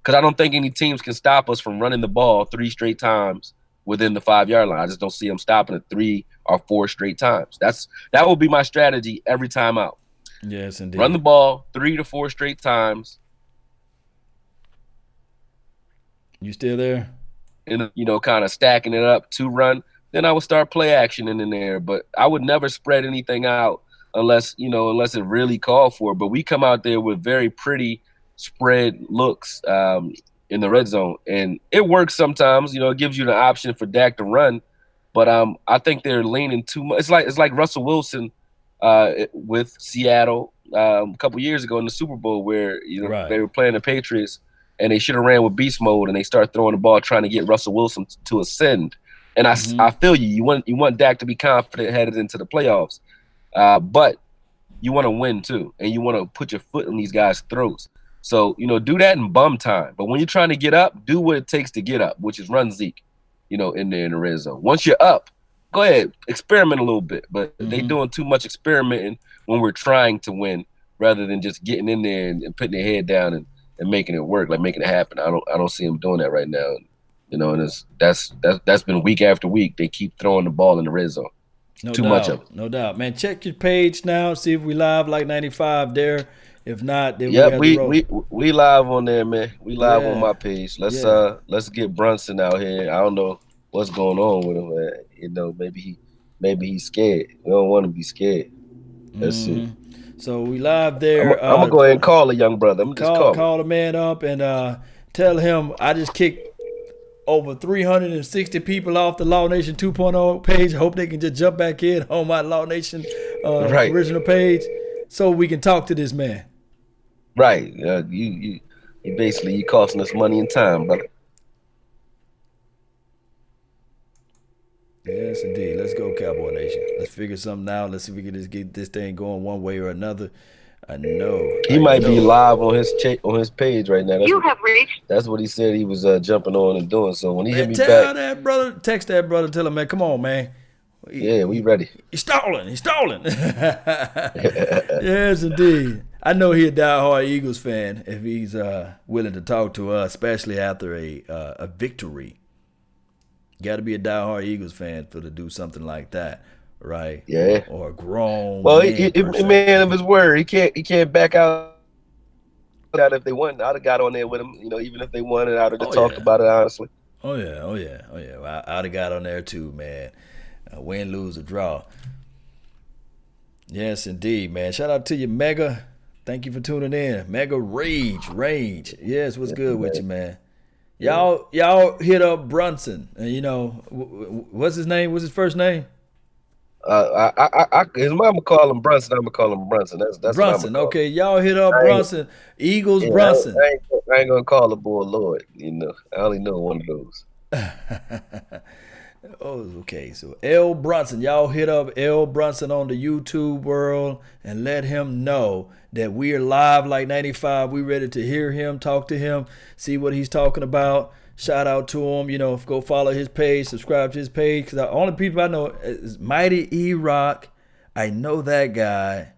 because I don't think any teams can stop us from running the ball 3 straight times within the 5-yard line. I just don't see them stopping it 3 or 4 straight times. That will be my strategy every time out. Yes, indeed. Run the ball 3 to 4 straight times. You still there? And kind of stacking it up to run. Then I would start play action in there. But I would never spread anything out unless it really called for it. But we come out there with very pretty spread looks in the red zone, and it works sometimes. It gives you the option for Dak to run, but I think they're leaning too much. It's like Russell Wilson with Seattle a couple years ago in the Super Bowl, where they were playing the Patriots, and they should have ran with beast mode, and they start throwing the ball trying to get Russell Wilson to ascend. And I feel you. You want Dak to be confident headed into the playoffs, but you want to win too, and you want to put your foot in these guys' throats. So, do that in bum time. But when you're trying to get up, do what it takes to get up, which is run Zeke, in there in the red zone. Once you're up, go ahead, experiment a little bit. But they doing too much experimenting when we're trying to win rather than just getting in there and putting their head down and making it work, like making it happen. I don't see them doing that right now. And that's been week after week. They keep throwing the ball in the red zone. Too much of it. No doubt. Man, check your page now. See if we live like 95 there. If not, then we live on there, man. We live on my page. Let's get Brunson out here. I don't know what's going on with him, man. Maybe he's scared. We don't want to be scared. Let's see. So we live there. I'm gonna go ahead and call a young brother. I'm just call the man up and tell him I just kicked over 360 people off the Law Nation 2.0 page. I hope they can just jump back in on my Law Nation original page so we can talk to this man. Right. You basically you costing us money and time, brother. Yes, indeed. Let's go, Cowboy Nation. Let's figure something out. Let's see if we can just get this thing going one way or another. I know he might be live on his page right now. That's what he said he was jumping on and doing. So when he hit me back, that brother, text that brother, tell him, man, come on, man. Yeah, we ready. He's stalling. Yes, indeed. I know he's a diehard Eagles fan if he's willing to talk to us, especially after a victory. Got to be a diehard Eagles fan to do something like that, right? Yeah. Or a grown. Well, man of his word. He can't back out if they won. I'd have got on there with him. Even if they won, and I'd have talked about it honestly. Oh yeah. Well, I'd have got on there too, man. Win, lose, or draw. Yes, indeed, man. Shout out to you, Mega. Thank you for tuning in. Mega Rage. Yes, what's good with you, man? Y'all hit up Brunson. What's his name? What's his first name? His mama call him Brunson. I'm gonna call him Brunson. That's Brunson. Okay, y'all hit up Brunson. Eagles Brunson. I ain't gonna call the boy Lloyd. I only know one of those. Oh, okay. So L Brunson, y'all hit up L Brunson on the YouTube world and let him know that we are live like 95. We ready to hear him, talk to him, see what he's talking about. Shout out to him. Go follow his page, subscribe to his page. Because the only people I know is Mighty E-Rock. I know that guy.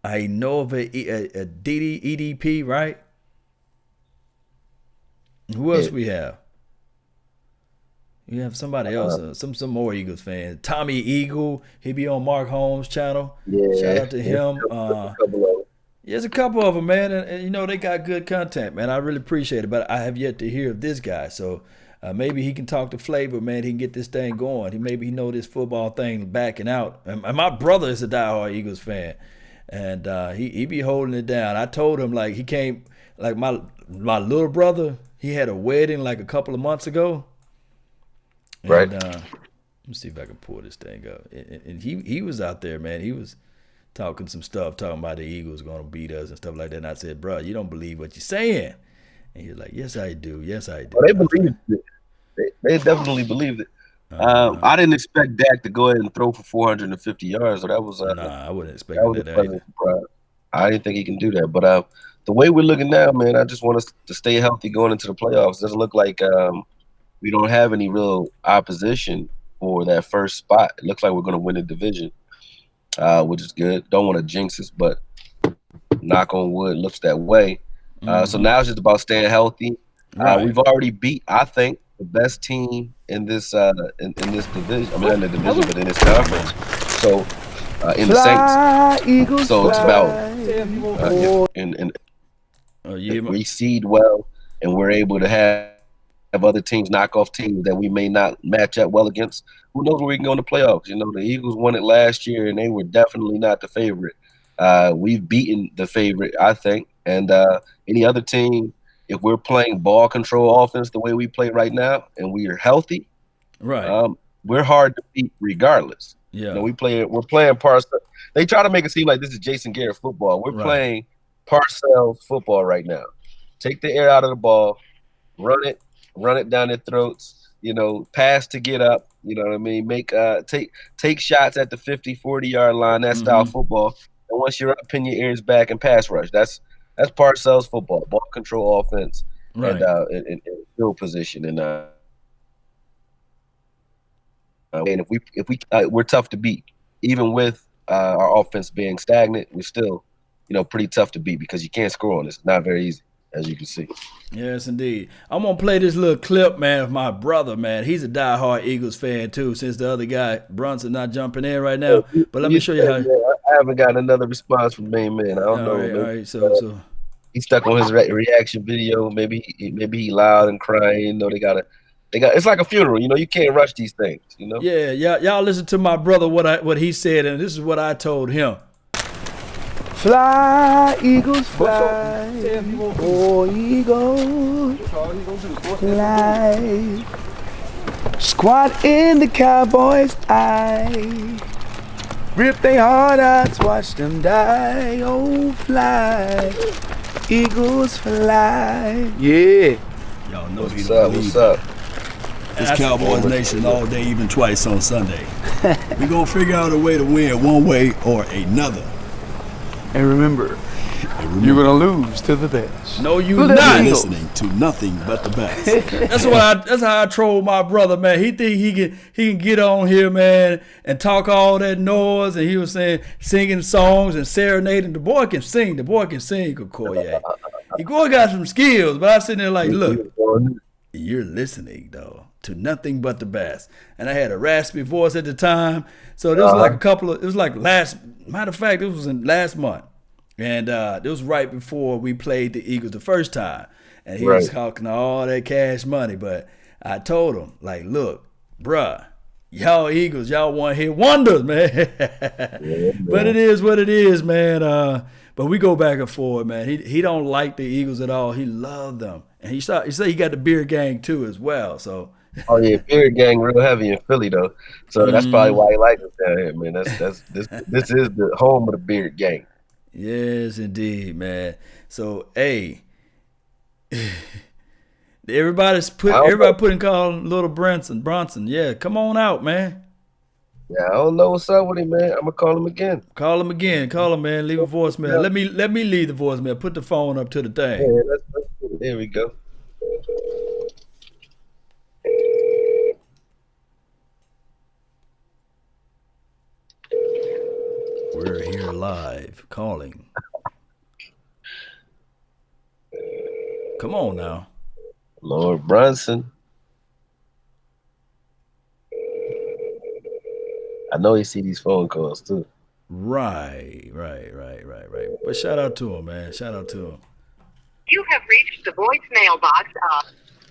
I know of a EDP, right? Who else we have? You have somebody else, some more Eagles fans. Tommy Eagle, he be on Mark Holmes' channel. Yeah, shout out to him. There's a couple of them, man, and they got good content, man. I really appreciate it, but I have yet to hear of this guy. So maybe he can talk to Flavor, man. He can get this thing going. Maybe he know this football thing backing out. And my brother is a diehard Eagles fan, and he be holding it down. I told him he came my little brother. He had a wedding a couple of months ago. Right. And, let me see if I can pull this thing up. And he was out there, man. He was talking some stuff, talking about the Eagles going to beat us and stuff like that. And I said, bro, you don't believe what you're saying. And he's like, yes, I do. Yes, I do. Well, they believed it. They definitely believed it. I didn't expect Dak to go ahead and throw for 450 yards. So that was I wouldn't expect that either. I didn't think he can do that. But the way we're looking now, man, I just want us to stay healthy going into the playoffs. It doesn't look like we don't have any real opposition for that first spot. It looks like we're going to win the division, which is good. Don't want to jinx us, but knock on wood, looks that way. So now it's just about staying healthy, Right. We've already beat, I think, the best team in this in this division. I mean, not in the division, but in this conference. So in the Saints. Fly, Eagles, So it's about fly. if we seed well and we're able to have other teams knock off teams that we may not match up well against, who knows where we can go in the playoffs? You know, the Eagles won it last year, and they were definitely not the favorite. We've beaten the favorite, I think, and any other team, if we're playing ball control offense the way we play right now, and we are healthy, Right. we're hard to beat regardless. Yeah. You know, we're playing Parcells. They try to make it seem like this is Jason Garrett football. We're playing Parcells football right now. Take the air out of the ball, run it down their throats, you know, pass to get up, you know what I mean? Make take shots at the 50, 40-yard line, that style football. And once you're up, pin your ears back and pass rush. That's Parcells football, ball control offense, Right. and in field position. And if we we're tough to beat, even with our offense being stagnant, we're still, you know, pretty tough to beat because you can't score on us. It's not very easy, as you can see. Yes, indeed. I'm going to play this little clip, man, of my brother, man. He's a diehard Eagles fan, too, since the other guy, Brunson, not jumping in right now. But let me show you how. I haven't gotten another response from main man. I don't know. All right. So he's stuck on his reaction video. Maybe he loud and crying. You know, they got. It's like a funeral. You know, you can't rush these things. You know. Yeah. Y'all listen to my brother what he said, and this is what I told him. Fly, Eagles, fly. Oh, Eagles, fly. Squat in the Cowboys' eye. Rip they hard outs, watch them die. Oh, fly, Eagles, fly. Yeah. Y'all know What's up? It's Cowboys Nation all day, even twice on Sunday. We're going to figure out a way to win one way or another. And remember, you're going to lose to the best. No, you're not listening to nothing but the best. That's how I troll my brother, man. He think he can get on here, man, and talk all that noise. And he was singing songs and serenading. The boy can sing. Akoye. Akoye got some skills, but I sitting there like, look, you're listening though to nothing but the best. And I had a raspy voice at the time, so this was like it was like matter of fact, it was in last month. And it was right before we played the Eagles the first time. And he was talking all that cash money. But I told him, like, look, bruh, y'all Eagles, y'all want to hit wonders, man. But it is what it is, man. But we go back and forth, man. He don't like the Eagles at all. He loved them. And he said he got the beer gang, too, as well. So. Oh, yeah, beer gang real heavy in Philly, though. So that's probably why he likes us down here, man. This is the home of the beer gang. Yes, indeed, man. So, hey, everybody putting calling little Brunson. Yeah, come on out, man. Yeah, I don't know what's up with him, man. I'm gonna call him again. Call him, man. Leave a voicemail. Let me leave the voicemail. Put the phone up to the thing. Yeah, let's there we go. We're here live calling. Come on now. Lord Brunson. I know he see these phone calls too. Right. But shout out to him, man. Shout out to him. You have reached the voicemail box of.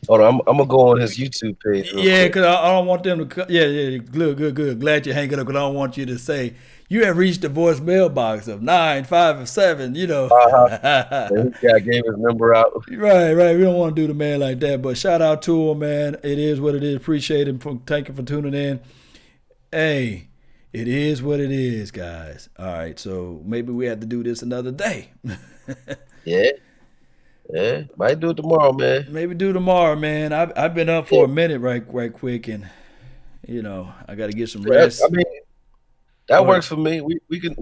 Hold on, I'm gonna go on his YouTube page. Yeah, because I don't want them to. Yeah. Good. Glad you hang it up, because I don't want you to say you have reached the voicemail box of 957. You know. Yeah, I gave his number out. Right. We don't want to do the man like that, but shout out to him, man. It is what it is. Appreciate him. Thank you for tuning in. Hey, it is what it is, guys. All right, so maybe we have to do this another day. Yeah, might do it tomorrow, man. Maybe do tomorrow, man. I've been up for a minute right quick, and you know I got to get some rest. I mean, that works for me. We can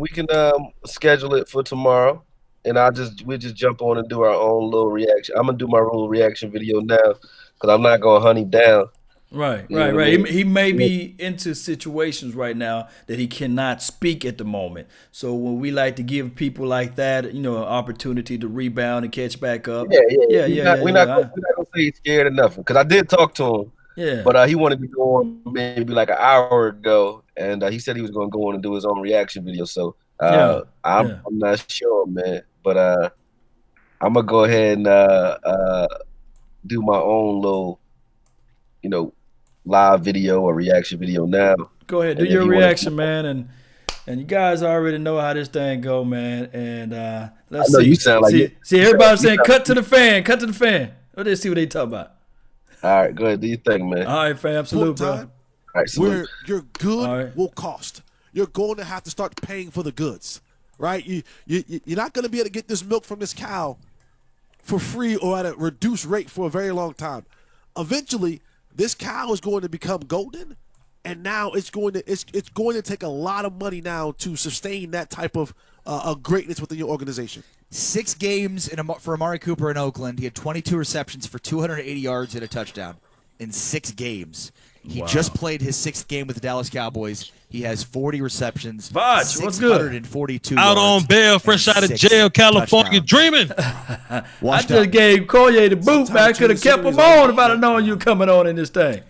schedule it for tomorrow, and we just jump on and do our own little reaction. I'm gonna do my little reaction video now because I'm not gonna hunt him down. Right. I mean? He may be into situations right now that he cannot speak at the moment. So when we like to give people like that, an opportunity to rebound and catch back up. Yeah. We're not gonna say he's scared of nothing. Because I did talk to him. Yeah. But he wanted to go on maybe like an hour ago, and he said he was going to go on and do his own reaction video. So I'm not sure, man. But I'm gonna go ahead and do my own little, live video or reaction video now. Go ahead, do your reaction, man, and you guys already know how this thing go, man. And let's see. You sound like see everybody saying, "Cut to the fan, cut to the fan." Let's see what they talk about. All right, go ahead, do your thing, man. All right, fam, salute, bro. All right, salute. Your good will cost. You're going to have to start paying for the goods, right? You're not going to be able to get this milk from this cow for free or at a reduced rate for a very long time. Eventually, this cow is going to become golden, and now it's going to take a lot of money now to sustain that type of greatness within your organization. 6 games for Amari Cooper in Oakland. He had 22 receptions for 280 yards and a touchdown in 6 games. He just played his 6th game with the Dallas Cowboys. He has 40 receptions, Vaj, what's good? 642 out yards, on bail, fresh out of jail, California, dreaming. I just gave Akoye the boot, man. I could have kept him on if I'd have known you coming on in this thing.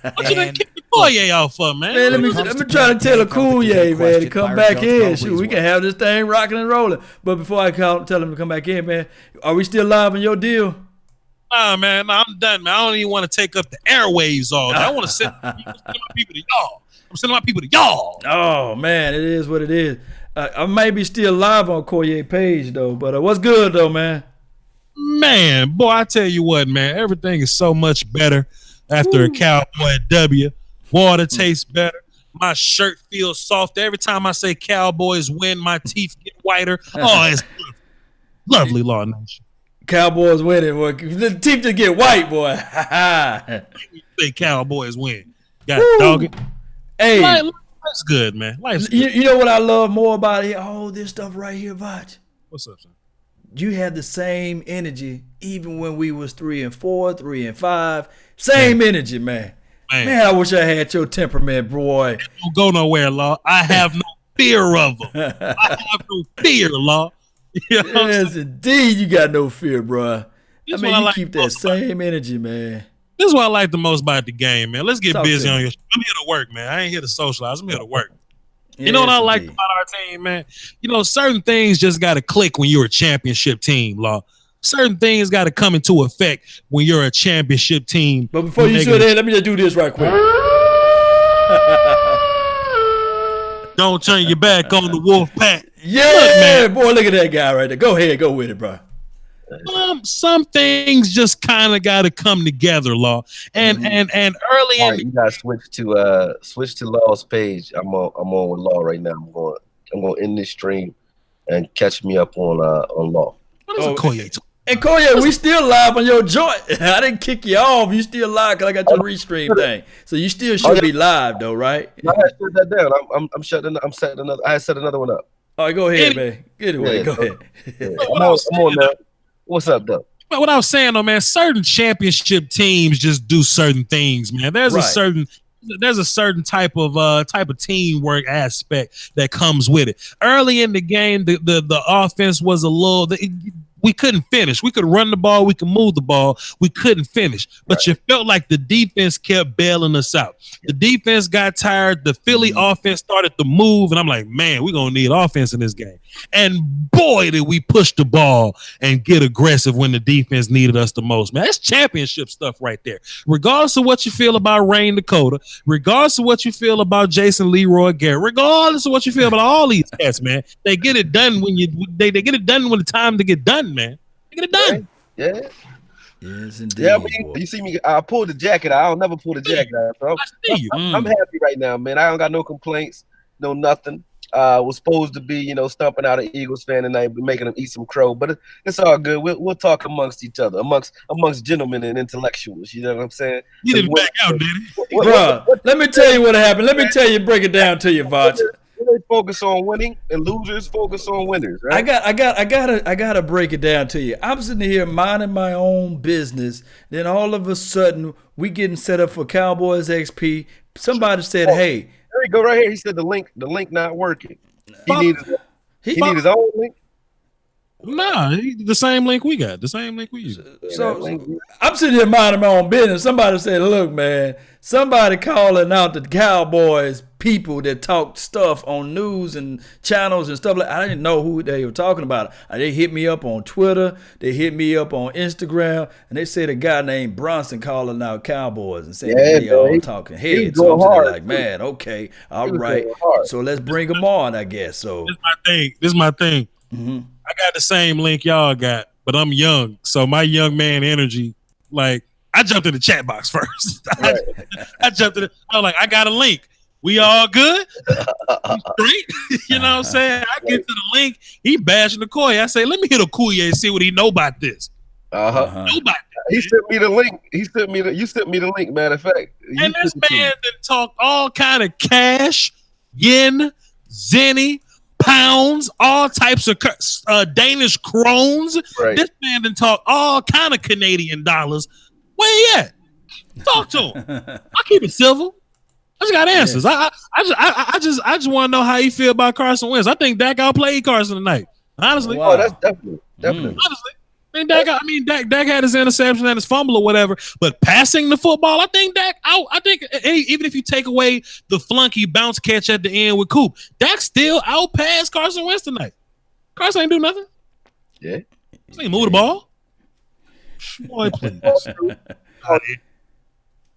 What you done kick the Akoye out for, man? Man, let me try to tell Akoye, man, to come back in. Shoot, we can have this thing rocking and rolling. But before I tell him to come back in, man, are we still live on your deal? Nah, man, I'm done, man. I don't even want to take up the airwaves all day. I want to send my people to y'all. I'm sending my people to y'all. Oh, man, it is what it is. I may be still live on Akoye page, though. But what's good, though, man? Man, boy, I tell you what, man, everything is so much better after a Cowboy W. Water tastes better. My shirt feels soft. Every time I say Cowboys win, my teeth get whiter. Oh, it's lovely, Law Nation. Cowboys winning. Boy. The teeth just get white, boy. Say Cowboys win. Got it, dog it. Hey. Life's good, man. Life's good. You know what I love more about it? Oh, this stuff right here, Vaj. What's up, son? You had the same energy even when we was 3-4, 3-5. Same energy, man. Man, I wish I had your temperament, boy. Don't go nowhere, Law. I have no fear of them. I have no fear, Law. You know yes, indeed, you got no fear, bro. You like keep that same energy, man. This is what I like the most about the game, man. Let's get busy on your show. I'm here to work, man. I ain't here to socialize. I'm here to work. You know what I like about our team, man? Certain things just got to click when you're a championship team, Law. Certain things got to come into effect when you're a championship team. But before you say that, let me just do this right quick. Don't turn your back on the wolf pack. Yeah, look, man. Boy, look at that guy right there. Go ahead, go with it, bro. Some things just kind of got to come together, Law. And early you got to switch to Law's page. I'm on with Law right now. I'm going to end this stream and catch me up on Law. What is Akoye? And Akoye, we still live on your joint. I didn't kick you off. You still live because I got your restream thing. So you still should be live though, right? No, I shut that down. I'm setting another. I set another one up. All right, go ahead, man. Get it away. Go ahead. I'm on now. What's up, though? But what I was saying, though, man, certain championship teams just do certain things, man. There's a certain type of teamwork aspect that comes with it. Early in the game, the offense was a little. We couldn't finish. We could run the ball. We could move the ball. We couldn't finish. But you felt like the defense kept bailing us out. The defense got tired. The Philly offense started to move. And I'm like, man, we're going to need offense in this game. And boy, did we push the ball and get aggressive when the defense needed us the most. Man, that's championship stuff right there. Regardless of what you feel about Rain Dakota, regardless of what you feel about Jason Leroy Garrett, regardless of what you feel about all these cats, man, they get it done when they get it done when the time to get done. Man, get it done. Yeah. Yes, indeed. Yeah, you see me. I pulled the jacket out. I don't never pull the jacket out. So I'm happy right now, man. I don't got no complaints, no nothing. Was supposed to be, stumping out an Eagles fan tonight, but making them eat some crow. But it's all good. We'll talk amongst each other, amongst gentlemen and intellectuals. You know what I'm saying? You didn't back out, did he? Bro, let me tell you what happened. Let me tell you, break it down to you, Vaj. Winners focus on winning, and losers focus on winners. Right? I gotta break it down to you. I'm sitting here minding my own business. Then all of a sudden, we getting set up for Cowboys XP. Somebody said, "Hey, there you go, right here." He said the link not working. He needs his own link. Nah, the same link we got. The same link we use. So I'm sitting here minding my own business. Somebody said, "Look, man, somebody calling out the Cowboys people that talk stuff on news and channels and stuff like." I didn't know who they were talking about. They hit me up on Twitter. They hit me up on Instagram, and they said a guy named Brunson calling out Cowboys and saying they all talking heads. So I'm sitting like, man, okay, all right. So let's bring them on, I guess. So this is my thing. Mm-hmm. I got the same link y'all got, but I'm young, so my young man energy, like I jumped in the chat box first. I jumped in. I was like, I got a link. We all good? Straight? You know what I'm saying? I get to the link. He bashing Akoye. I say, let me hit Akoye and see what he know about this. Nobody. He sent me the link. You sent me the link. Matter of fact, and this man then talked all kind of cash, yen, zenny, pounds, all types of Danish krones. Right. This man done talk all kind of Canadian dollars. Where he at? Talk to him. I keep it civil. I just got answers. Yeah. I just want to know how you feel about Carson Wentz. I think Dak outplayed Carson tonight. Honestly. Wow. Oh, that's definitely. Honestly. Dak had his interception and his fumble or whatever, but passing the football, I think Dak out. I think even if you take away the flunky bounce catch at the end with Coop, Dak still outpassed Carson Wentz tonight. Carson ain't do nothing. Yeah. He ain't move the ball. Boy, please.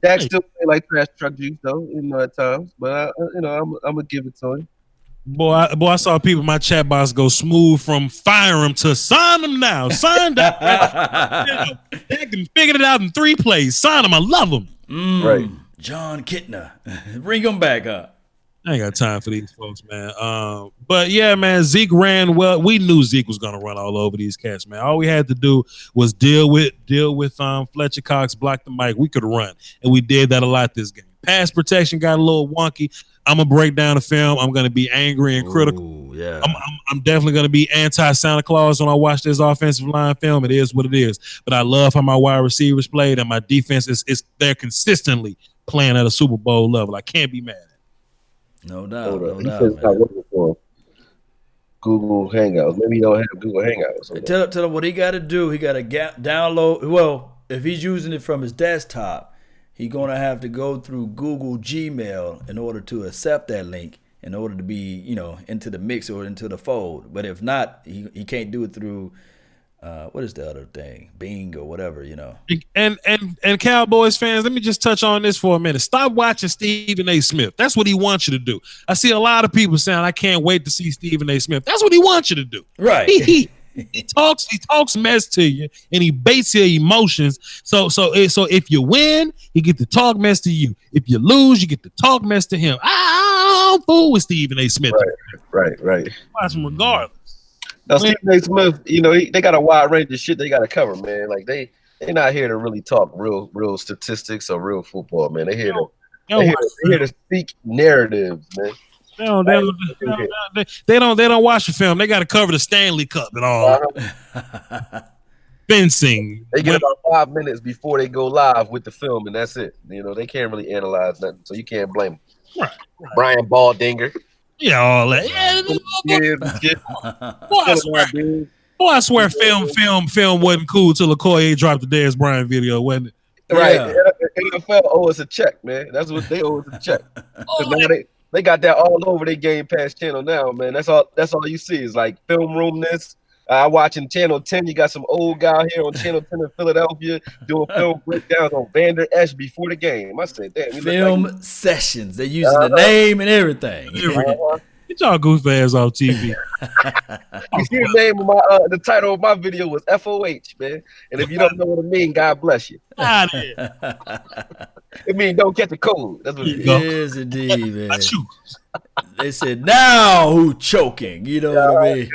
Dak still play like trash truck juice though, at times, but I'm gonna give it to him. Boy, I saw people in my chat box go smooth from fire him to sign him now. Sign Dak. Dak can figure it out in 3 plays. Sign him. I love him. Right. John Kitna. Bring him back up. I ain't got time for these folks, man. But yeah, man, Zeke ran well. We knew Zeke was gonna run all over these cats, man. All we had to do was deal with Fletcher Cox, block the mic. We could run, and we did that a lot this game. Pass protection got a little wonky. I'm gonna break down the film. I'm gonna be angry and critical. Ooh, yeah. I'm definitely gonna be anti-Santa Claus when I watch this offensive line film. It is what it is. But I love how my wide receivers played, and my defense is they're consistently playing at a Super Bowl level. I can't be mad at it. No doubt. He says it's not working for him. Google Hangouts. Maybe he don't have Google Hangouts. Tell him what he got to do. He got to download. Well, if he's using it from his desktop, he's going to have to go through Google Gmail in order to accept that link, in order to be, into the mix or into the fold. But if not, he can't do it through, what is the other thing? Bing or whatever, And Cowboys fans, let me just touch on this for a minute. Stop watching Stephen A. Smith. That's what he wants you to do. I see a lot of people saying, I can't wait to see Stephen A. Smith. That's what he wants you to do. Right. He talks mess to you, and he baits your emotions. So if you win, he get to talk mess to you. If you lose, you get to talk mess to him. I don't fool with Stephen A. Smith. Right. Watch him regardless. Now Stephen A. Smith, they got a wide range of shit they got to cover, man. Like they're not here to really talk real statistics or real football, man. They're here to speak narratives, man. They don't watch the film. They got to cover the Stanley Cup and all. Fencing. They get about 5 minutes before they go live with the film, and that's it. They can't really analyze nothing, so you can't blame them. Right. Brian Baldinger. Yeah, all that. I swear film wasn't cool till Akoye dropped the Dez Bryant video, wasn't it? Right. Yeah. NFL owe us a check, man. That's what they owe us a check. Now they got that all over their Game Pass channel now, man. That's all you see is like film roomness. Watching Channel 10, you got some old guy here on Channel 10 in Philadelphia doing film breakdowns on Vander Esch before the game. I said, damn. Film sessions. They're using the name and everything. Get y'all goof ass off TV. You see the name of the title of my video was FOH, man. And if you don't know what it means, God bless you. It means don't catch a cold. That's what it is. Indeed, man. They said, now who choking? You know what I mean?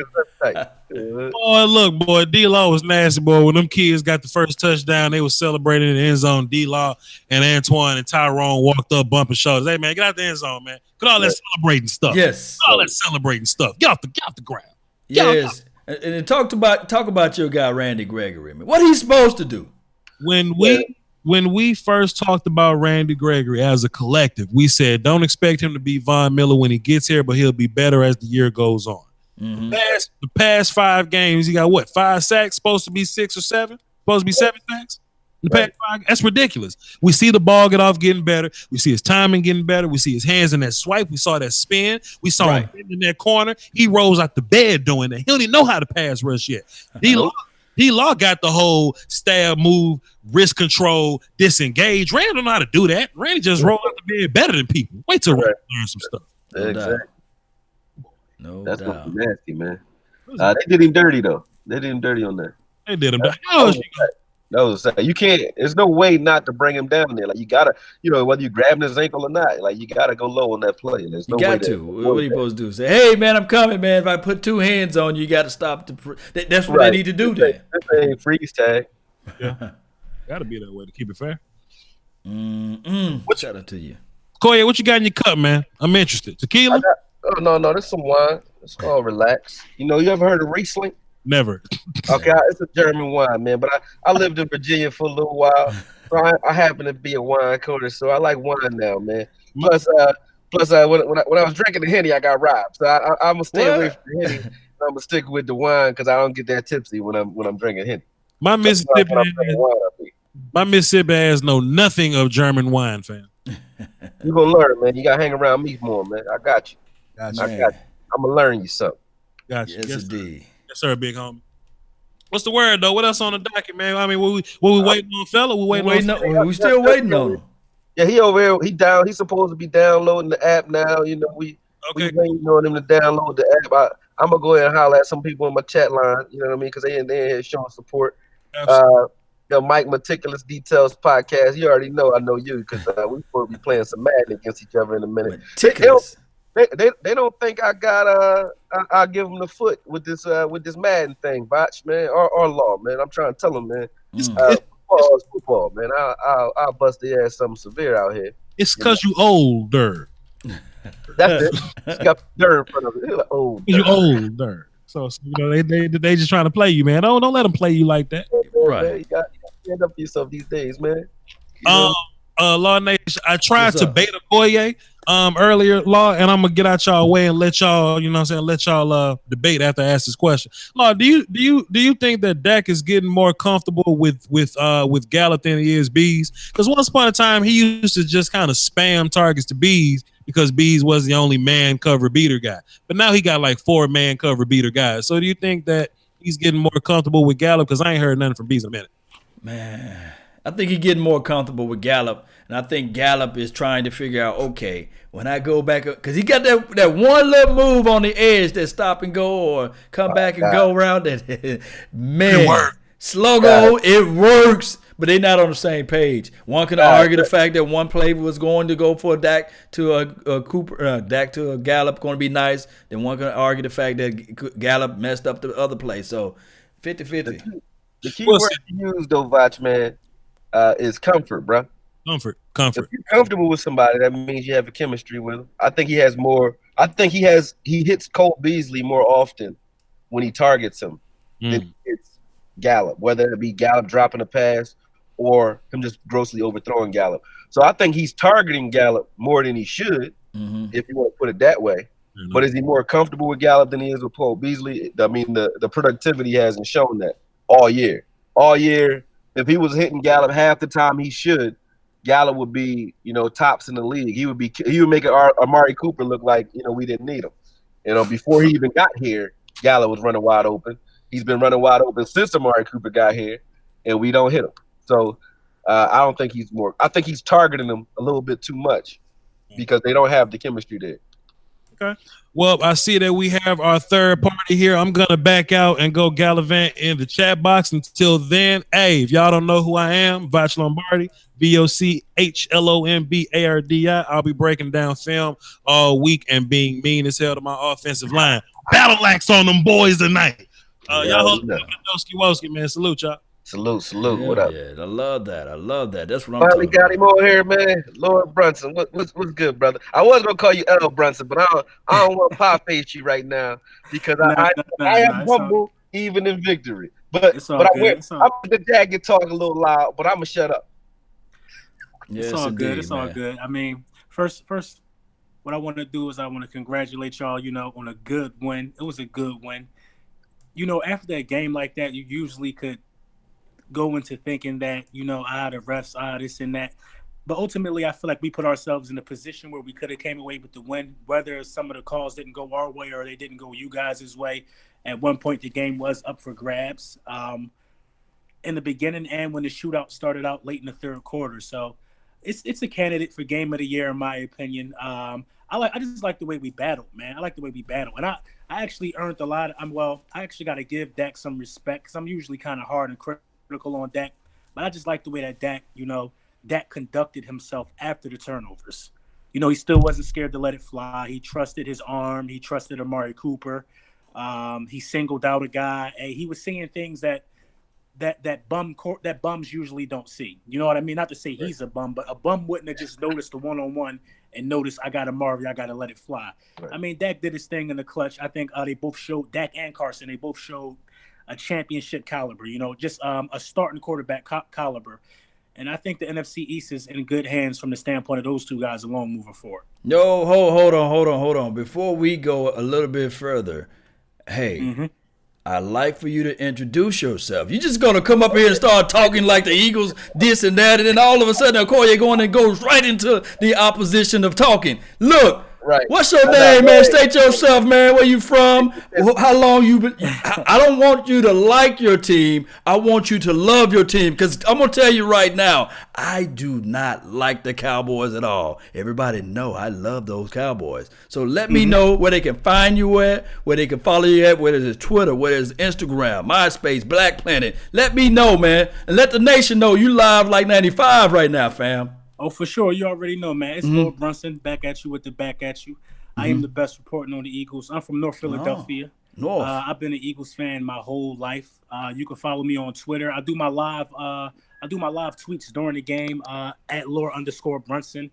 Boy, look, boy, D-Law was nasty, boy. When them kids got the first touchdown, they was celebrating in the end zone. D-Law and Antoine and Tyrone walked up bumping shoulders. Hey, man, get out the end zone, man. Get all that celebrating stuff. Yes. Get all that celebrating stuff. Get off the ground. Yes. And talk about your guy, Randy Gregory. Man. What he's supposed to do? When we first talked about Randy Gregory as a collective, we said don't expect him to be Von Miller when he gets here, but he'll be better as the year goes on. Mm-hmm. The past 5 games, he got what? 5 sacks, supposed to be 6 or 7? Supposed to be 7 sacks? The past 5, that's ridiculous. We see the ball get off getting better. We see his timing getting better. We see his hands in that swipe. We saw that spin. We saw him in that corner. He rose out the bed doing that. He don't even know how to pass rush yet. D-Law got the whole stab move, wrist control, disengage. Randy don't know how to do that. Randy just rolled out the bed better than people. Wait till Randy learn some stuff. Exactly. No That's doubt. nasty, man. They did him dirty though. They did him dirty on that. They did him dirty. That was sad. You can't. There's no way not to bring him down there. Like you gotta, whether you grabbing his ankle or not, like you gotta go low on that play. There's no way. What are you supposed to do? Say, hey man, I'm coming, man. If I put 2 hands on you, you got to stop. That's what they need to do. There. This ain't freeze tag. Yeah, gotta be that way to keep it fair. Shout out to you, Akoye. What you got in your cup, man? I'm interested. Tequila? No. There's some wine. It's called Relax. You ever heard of Riesling? Never. Okay, it's a German wine, man. But I lived in Virginia for a little while, so I happen to be a wine connoisseur. So I like wine now, man. Plus, when I was drinking the Henny, I got robbed. So I'm gonna stay away from the Henny. I'm gonna stick with the wine because I don't get that tipsy when I'm drinking Henny. My Mississippi ass know nothing of German wine, fam. You gonna learn, man. You gotta hang around me more, man. I got you. I got you. I'm gonna learn you something. Got you. Yes, indeed. Yes, sir, big homie. What's the word though? What else on the docket, man? I mean, what we waiting on, fella? We still waiting on him. Yeah, he over here. He down. He's supposed to be downloading the app now. We waiting on him to download the app. I'm gonna go ahead and holler at some people in my chat line. You know what I mean? Because they in here showing support. Mike Meticulous Details podcast. You already know I know you because we supposed to be playing some Madden against each other in a minute. Meticulous. They don't think I got I'll give them the foot with this Madden thing, Botch, man, or Law, man. I'm trying to tell them, man. Football is football, man. I'll bust their ass something severe out here. It's because you older. That's it. It's got dirt in front of it. Like, you older. So they just trying to play you, man. Don't let them play you like that. Right. Man, you got to stand up for yourself these days, man. Law Nation, I tried to bait Akoye earlier, Law, and I'm gonna get out y'all way and let y'all, let y'all debate after I ask this question. Law, do you think that Dak is getting more comfortable with Gallup than he is Bees? Because once upon a time he used to just kind of spam targets to Bees because Bees was the only man cover beater guy, but now he got like 4 man cover beater guys. So do you think that he's getting more comfortable with Gallup? Because I ain't heard nothing from Bees in a minute. Man, I think he's getting more comfortable with Gallup, and I think Gallup is trying to figure out, okay, when I go back, because he got that one little move on the edge that stop and go or come back and go around that. Man, Slogo, it works, but they're not on the same page. One can argue the fact that one play was going to go for Dak to a Cooper, Dak to a Gallup going to be nice. Then one can argue the fact that Gallup messed up the other play. So 50-50. The key word you use, though, Vach, man, is comfort, bro. Comfort. If you're comfortable with somebody, that means you have a chemistry with him. I think he has more. I think he hits Cole Beasley more often when he targets him than he hits Gallup, whether it be Gallup dropping a pass or him just grossly overthrowing Gallup. So I think he's targeting Gallup more than he should, if you want to put it that way. But is he more comfortable with Gallup than he is with Cole Beasley? I mean, the productivity hasn't shown that all year. All year, if he was hitting Gallup half the time he should, Gallup would be, tops in the league. He would make Amari Cooper look like, we didn't need him. Before he even got here, Gallup was running wide open. He's been running wide open since Amari Cooper got here, and we don't hit him. So I don't think he's more. I think he's targeting them a little bit too much because they don't have the chemistry there. Okay. Well, I see that we have our third party here. I'm going to back out and go gallivant in the chat box. Until then, hey, if y'all don't know who I am, Vach Lombardi, VOCHLOMBARDI. I'll be breaking down film all week and being mean as hell to my offensive line. Battle axe on them boys tonight. Y'all hold up, Woski, man. Salute, y'all. Salute. Yeah, What up? Yeah, I love that. That's what I'm Finally talking got him about. on here, man. Lord Brunson, what's good, brother? I was gonna call you L Brunson, but I don't want to pop face you right now because I am humble even in victory. But I with the jacket talk a little loud, but I'm gonna shut up. Yes, it's all indeed, good. It's man. all good. I mean, first, what I want to do is I want to congratulate y'all. On a good win. It was a good win. After that game like that, you usually could go into thinking that, the refs, this and that. But ultimately, I feel like we put ourselves in a position where we could have came away with the win, whether some of the calls didn't go our way or they didn't go you guys' way. At one point, the game was up for grabs in the beginning and when the shootout started out late in the third quarter. So it's a candidate for game of the year, in my opinion. I just like the way we battled, man. I like the way we battled. And I actually earned a lot. I actually got to give Dak some respect because I'm usually kind of hard and critical on Dak. But I just like the way that Dak conducted himself after the turnovers. He still wasn't scared to let it fly. He trusted his arm. He trusted Amari Cooper. He singled out a guy. And he was seeing things that bums usually don't see. You know what I mean? Not to say he's a bum, but a bum wouldn't have just noticed the one-on-one and noticed I got Amari, I got to let it fly. Right. I mean, Dak did his thing in the clutch. I think they both showed, Dak and Carson, they both showed a championship caliber, just a starting quarterback caliber. And I think the NFC East is in good hands from the standpoint of those two guys alone moving forward. No, hold on. Before we go a little bit further, hey, I'd like for you to introduce yourself. You're just going to come up here and start talking like the Eagles, this and that, and then all of a sudden Akoye goes right into the opposition of talking. Look. Right. What's your name, man? State yourself, man. Where you from? How long you been? I don't want you to like your team. I want you to love your team because I'm going to tell you right now, I do not like the Cowboys at all. Everybody know I love those Cowboys. So let me know where they can find you at, where they can follow you at, whether it's Twitter, whether it's Instagram, MySpace, Black Planet. Let me know, man. And let the nation know you live like 95 right now, fam. Oh, for sure. You already know, man. It's Lord Brunson back at you with the back at you. I am the best reporting on the Eagles. I'm from North Philadelphia. North. I've been an Eagles fan my whole life. You can follow me on Twitter. I do my live tweets during the game at Lord_Brunson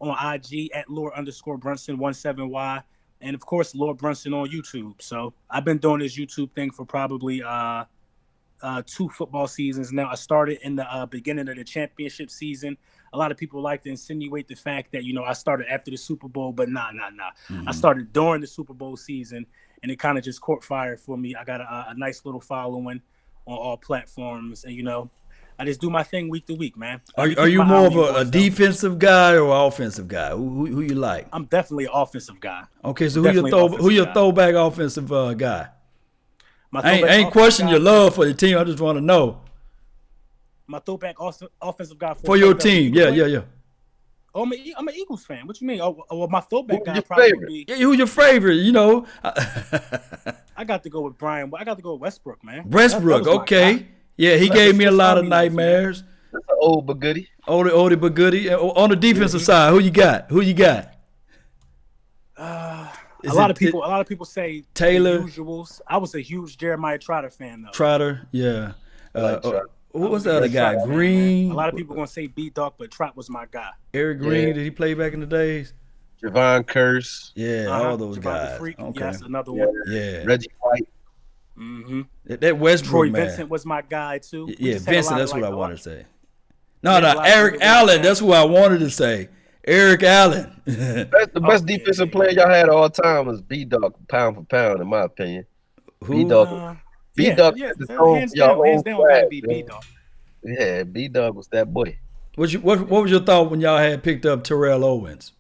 on IG at Lord_Brunson17Y. And of course, Lord Brunson on YouTube. So I've been doing this YouTube thing for probably 2 football seasons now. I started in the beginning of the championship season. A lot of people like to insinuate the fact that, I started after the Super Bowl, but nah. I started during the Super Bowl season, and it kind of just caught fire for me. I got a nice little following on all platforms, and, I just do my thing week to week, man. Are you more of a defensive guy or offensive guy? Who you like? I'm definitely an offensive guy. Okay, so who your throwback offensive guy? I ain't questioning your love for your team. I just want to know. My throwback offensive guy for your team. Yeah. Oh, I'm an Eagles fan. What you mean? Oh, my throwback guy probably would be. Yeah, who's your favorite? I got to go with Brian. I got to go with Westbrook, man. Westbrook, okay. Yeah, he gave me a lot of nightmares. That's an old but goodie. Oldie but goodie. On the defensive side, who you got? A lot of people say Taylor. Usuals. I was a huge Jeremiah Trotter fan, though. Trotter, yeah. What was the other guy? Green. A lot of people gonna say B-Dog, but Trot was my guy. Eric Green, did he play back in the days? Javon Curse. Yeah, all those guys. Okay. Yes, another one. Yeah. Reggie White. That Westbrook Troy man. Vincent was my guy too. Yeah, Vincent. That's what I wanted to say. No, Eric Allen. That's what I wanted to say. Eric Allen. That's the best defensive player y'all had all time was B-Dog, pound for pound, in my opinion. B-Dog. B-Dog. Hands down, gotta be B-Dog. Yeah, B-Dog was that boy. What was your thought when y'all had picked up Terrell Owens?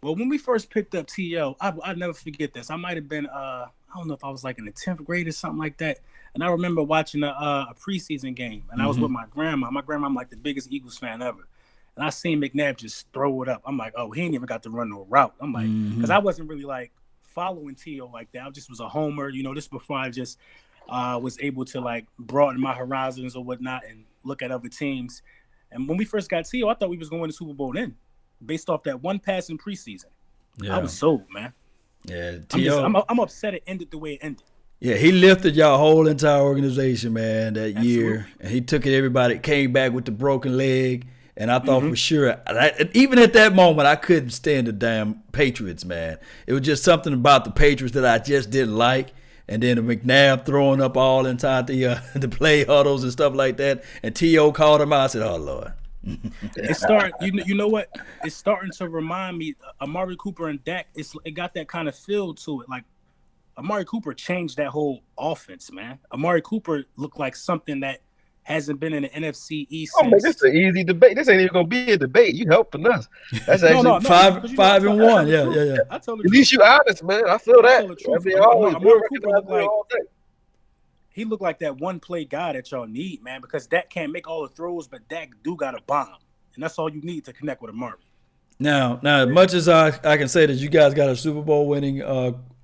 Well, when we first picked up T.O., I'll never forget this. I might have been, I don't know if I was like in the 10th grade or something like that. And I remember watching a preseason game, and I was with my grandma. My grandma, I'm like the biggest Eagles fan ever. And I seen McNabb just throw it up. I'm like, oh, he ain't even got to run no route. I'm like, because I wasn't really like following T.O. like that. I just was a homer, this before I just was able to like broaden my horizons or whatnot and look at other teams. And when we first got T.O., I thought we was going to the Super Bowl then, based off that one pass in preseason. Yeah. I was sold, man. Yeah, T.O. I'm upset it ended the way it ended. Yeah, he lifted y'all whole entire organization, man, that Absolutely. year. And he took it, everybody came back with the broken leg. And I thought for sure, even at that moment, I couldn't stand the damn Patriots, man. It was just something about the Patriots that I just didn't like. And then McNabb throwing up all inside the play huddles and stuff like that. And T.O. called him out. I said, oh, Lord. You know what? It's starting to remind me, Amari Cooper and Dak, it got that kind of feel to it. Like, Amari Cooper changed that whole offense, man. Amari Cooper looked like something that hasn't been in the NFC East since. Man, this is an easy debate. This ain't even gonna be a debate. You helping us. That's actually no, 5-1. Yeah. I tell the At least you honest, man. I feel that. Amari Cooper looked like he looked like that one play guy that y'all need, man, because Dak can't make all the throws, but Dak do got a bomb, and that's all you need to connect with Amari. Now, as much as I can say that you guys got a Super Bowl winning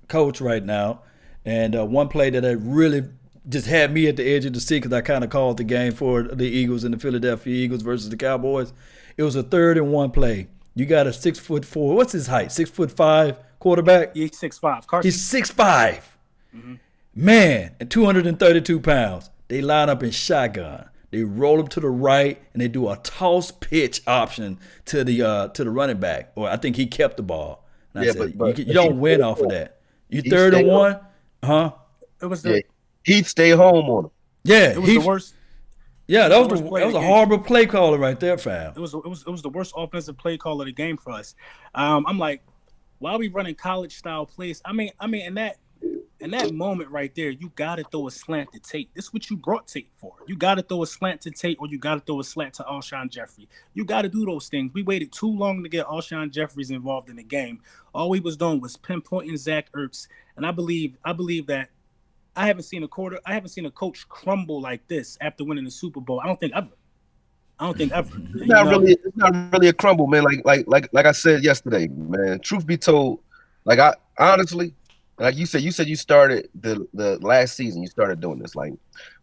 coach right now, and one play that I really just had me at the edge of the seat because I kind of called the game for the Eagles and the Philadelphia Eagles versus the Cowboys. It was a 3rd and 1 play. You got a 6'4". What's his height? 6'5" quarterback. He's 6'5". Carson. He's 6'5". Mm-hmm. Man, and 232 pounds. They line up in shotgun. They roll him to the right and they do a toss pitch option to the running back. Or I think he kept the ball. And I said, you don't win off of that. You 3rd and 1, huh? It was the. He'd stay home on him. Yeah, it was the worst. Yeah, that was a horrible play caller right there, fam. It was the worst offensive play call of the game for us. I'm like, why are we running college style plays? I mean, in that moment right there, you gotta throw a slant to Tate. This is what you brought Tate for. You gotta throw a slant to Tate, or you gotta throw a slant to Alshon Jeffrey. You gotta do those things. We waited too long to get Alshon Jeffries involved in the game. All we was doing was pinpointing Zach Ertz, and I believe that. I haven't seen a coach crumble like this after winning the Super Bowl. I don't think ever. It's not really a crumble, man. Like I said yesterday, man. Truth be told, like I honestly, like you said you started the last season. You started doing this. Like,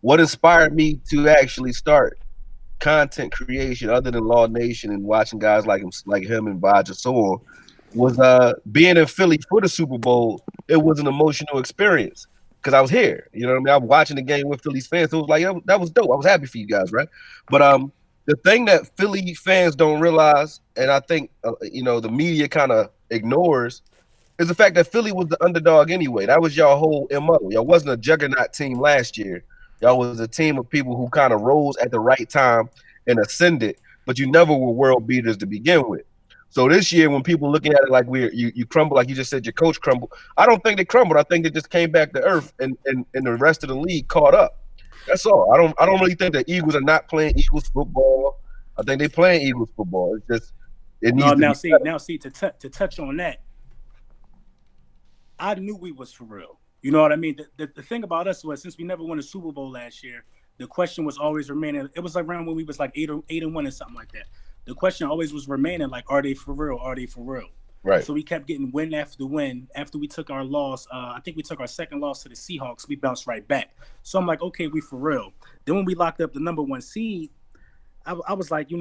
what inspired me to actually start content creation, other than Law Nation and watching guys like him and Vaj and so on, was being in Philly for the Super Bowl. It was an emotional experience. Because I was here, you know what I mean? I was watching the game with Phillies fans. So it was like, that was dope. I was happy for you guys, right? But the thing that Philly fans don't realize, and I think, the media kind of ignores, is the fact that Philly was the underdog anyway. That was y'all whole MO. Y'all wasn't a juggernaut team last year. Y'all was a team of people who kind of rose at the right time and ascended, but you never were world beaters to begin with. So this year, when people looking at it like you crumble, like you just said, your coach crumbled. I don't think they crumbled. I think they just came back to earth, and the rest of the league caught up. That's all. I don't really think the Eagles are not playing Eagles football. I think they're playing Eagles football. It's just to touch on that. I knew we was for real. You know what I mean? The thing about us was, since we never won a Super Bowl last year, the question was always remaining. It was around when we was like 8-1 or something like that. The question always was remaining, like, are they for real? Are they for real? Right. So we kept getting win after win. After we took our loss, I think we took our second loss to the Seahawks. We bounced right back. So I'm like, okay, we for real. Then when we locked up the number 1 seed, I was like,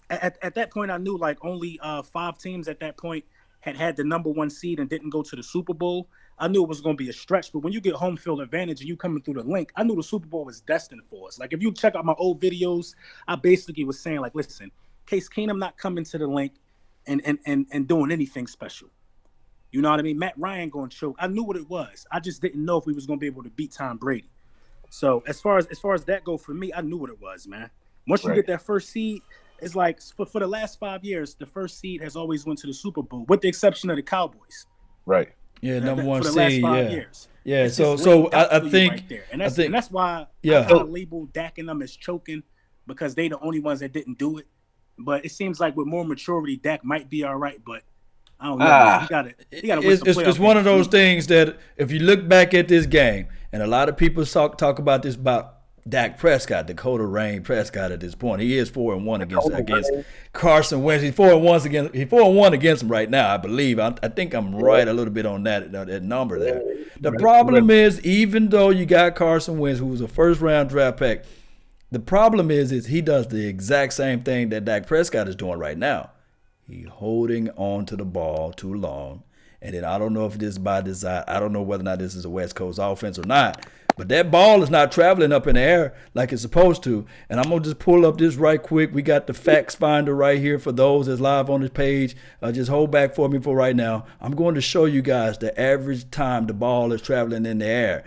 at that point, I knew like only 5 teams at that point had the number 1 seed and didn't go to the Super Bowl. I knew it was going to be a stretch, but when you get home field advantage and you coming through the link, I knew the Super Bowl was destined for us. Like, if you check out my old videos, I basically was saying, like, listen, Case Keenum not coming to the link and doing anything special. You know what I mean? Matt Ryan going to choke. I knew what it was. I just didn't know if we was going to be able to beat Tom Brady. So as far as that go for me, I knew what it was, man. Once you get that first seed, it's like for the last 5 years, the first seed has always went to the Super Bowl, with the exception of the Cowboys. Right. Yeah, number 1 for the seed. last 5 years. Yeah. So I think, right there. And that's why I kind of label Dak and them as choking, because they the only ones that didn't do it. But it seems like with more maturity, Dak might be all right. But I don't know. He got to. It's one of those things that if you look back at this game, and a lot of people talk about this about Dak Prescott, Dakota Rain Prescott at this point. He is 4-1 against Carson Wentz. He's 4-1 against him right now, I believe. I think I'm right a little bit on that number there. The problem is, even though you got Carson Wentz, who was a first-round draft pick, the problem is he does the exact same thing that Dak Prescott is doing right now. He's holding on to the ball too long, And then I don't know if this is by design. I don't know whether or not this is a West Coast offense or not. But that ball is not traveling up in the air like it's supposed to. And I'm going to just pull up this right quick. We got the facts finder right here for those that's live on this page. Just hold back for me for right now. I'm going to show you guys the average time the ball is traveling in the air.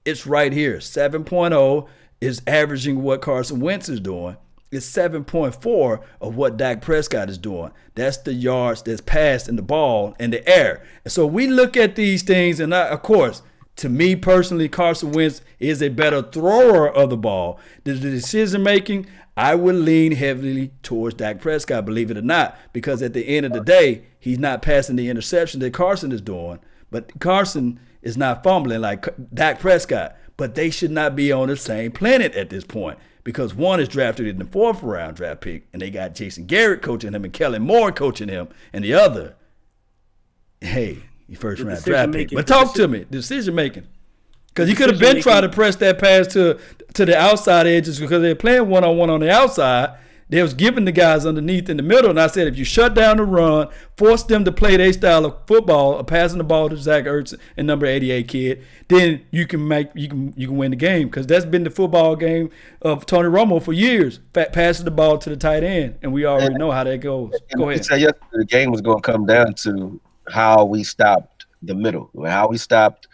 It's right here. 7.0 is averaging what Carson Wentz is doing. It's 7.4 of what Dak Prescott is doing. That's the yards that's passed in the ball in the air. And so we look at these things, and of course, to me personally, Carson Wentz is a better thrower of the ball. The decision making, I would lean heavily towards Dak Prescott, believe it or not, because at the end of the day, he's not passing the interception that Carson is doing. But Carson is not fumbling like Dak Prescott. But they should not be on the same planet at this point, because one is drafted in the 4th round draft pick, and they got Jason Garrett coaching him and Kellen Moore coaching him, and the other, hey, your first round draft pick. But talk to me, decision making. Because you could have been trying to press that pass to the outside edges because they're playing one-on-one on the outside. They was giving the guys underneath in the middle, and I said if you shut down the run, force them to play their style of football, passing the ball to Zach Ertz and number 88 kid, then you can win the game, because that's been the football game of Tony Romo for years, passing the ball to the tight end, and we already know how that goes. Go ahead. Yesterday, the game was going to come down to how we stopped the middle, how we stopped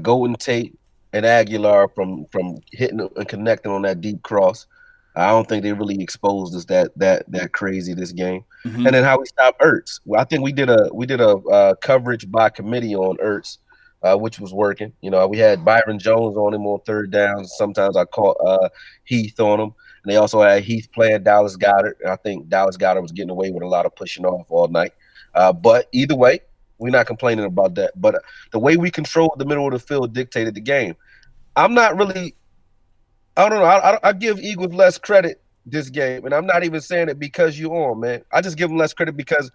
Golden Tate and Aguilar from hitting and connecting on that deep cross. I don't think they really exposed us that crazy this game. Mm-hmm. And then how we stopped Ertz. Well, I think we did a coverage by committee on Ertz, which was working. You know, we had Byron Jones on him on third downs. Sometimes I caught Heath on him. And they also had Heath playing Dallas Goedert. And I think Dallas Goedert was getting away with a lot of pushing off all night. But either way, we're not complaining about that. But the way we controlled the middle of the field dictated the game. I'm not really – I don't know. I give Eagles less credit this game, and I'm not even saying it because you're on, man. I just give them less credit because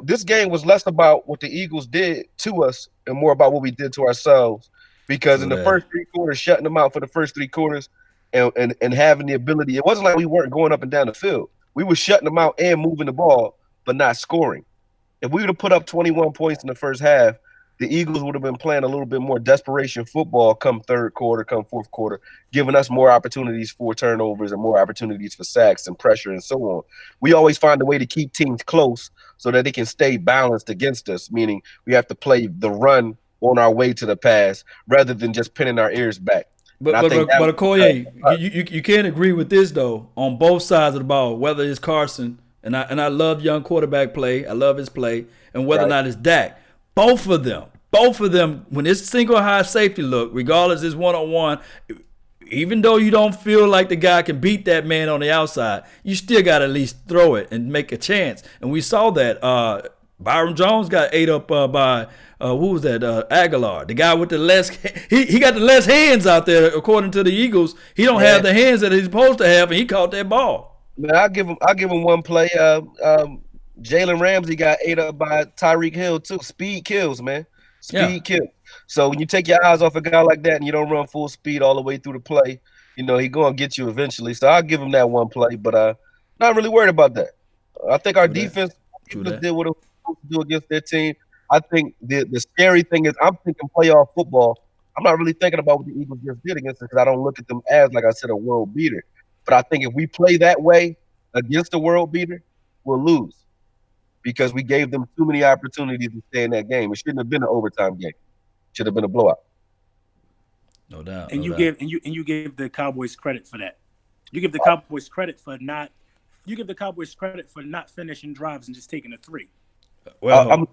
this game was less about what the Eagles did to us and more about what we did to ourselves. Because in the first 3 quarters, shutting them out for the first 3 quarters and having the ability, it wasn't like we weren't going up and down the field. We were shutting them out and moving the ball, but not scoring. If we would have put up 21 points in the first half, the Eagles would have been playing a little bit more desperation football come third quarter, come fourth quarter, giving us more opportunities for turnovers and more opportunities for sacks and pressure and so on. We always find a way to keep teams close so that they can stay balanced against us, meaning we have to play the run on our way to the pass rather than just pinning our ears back. But Akoye, you can't agree with this, though, on both sides of the ball, whether it's Carson, and I love young quarterback play, I love his play, and whether or not it's Dak. Both of them, when it's single high safety look, regardless it's one-on-one, even though you don't feel like the guy can beat that man on the outside, you still got to at least throw it and make a chance. And we saw that. Byron Jones got ate up by, who was that, Aguilar, the guy with the less – he got the less hands out there, according to the Eagles. He don't have the hands that he's supposed to have, and he caught that ball. Man, I'll give him one play. Jalen Ramsey got ate up by Tyreek Hill too. Speed kills, man. Speed kills. So when you take your eyes off a guy like that and you don't run full speed all the way through the play, you know, he's going to get you eventually. So I'll give him that one play, but not really worried about that. I think our defense did what it was supposed to do against their team. I think the scary thing is I'm thinking playoff football. I'm not really thinking about what the Eagles just did against us because I don't look at them as, like I said, a world beater. But I think if we play that way against a world beater, we'll lose. Because we gave them too many opportunities to stay in that game. It shouldn't have been an overtime game. It should have been a blowout. No doubt. And you give the Cowboys credit for that. You give the Cowboys credit for not finishing drives and just taking a 3. Well,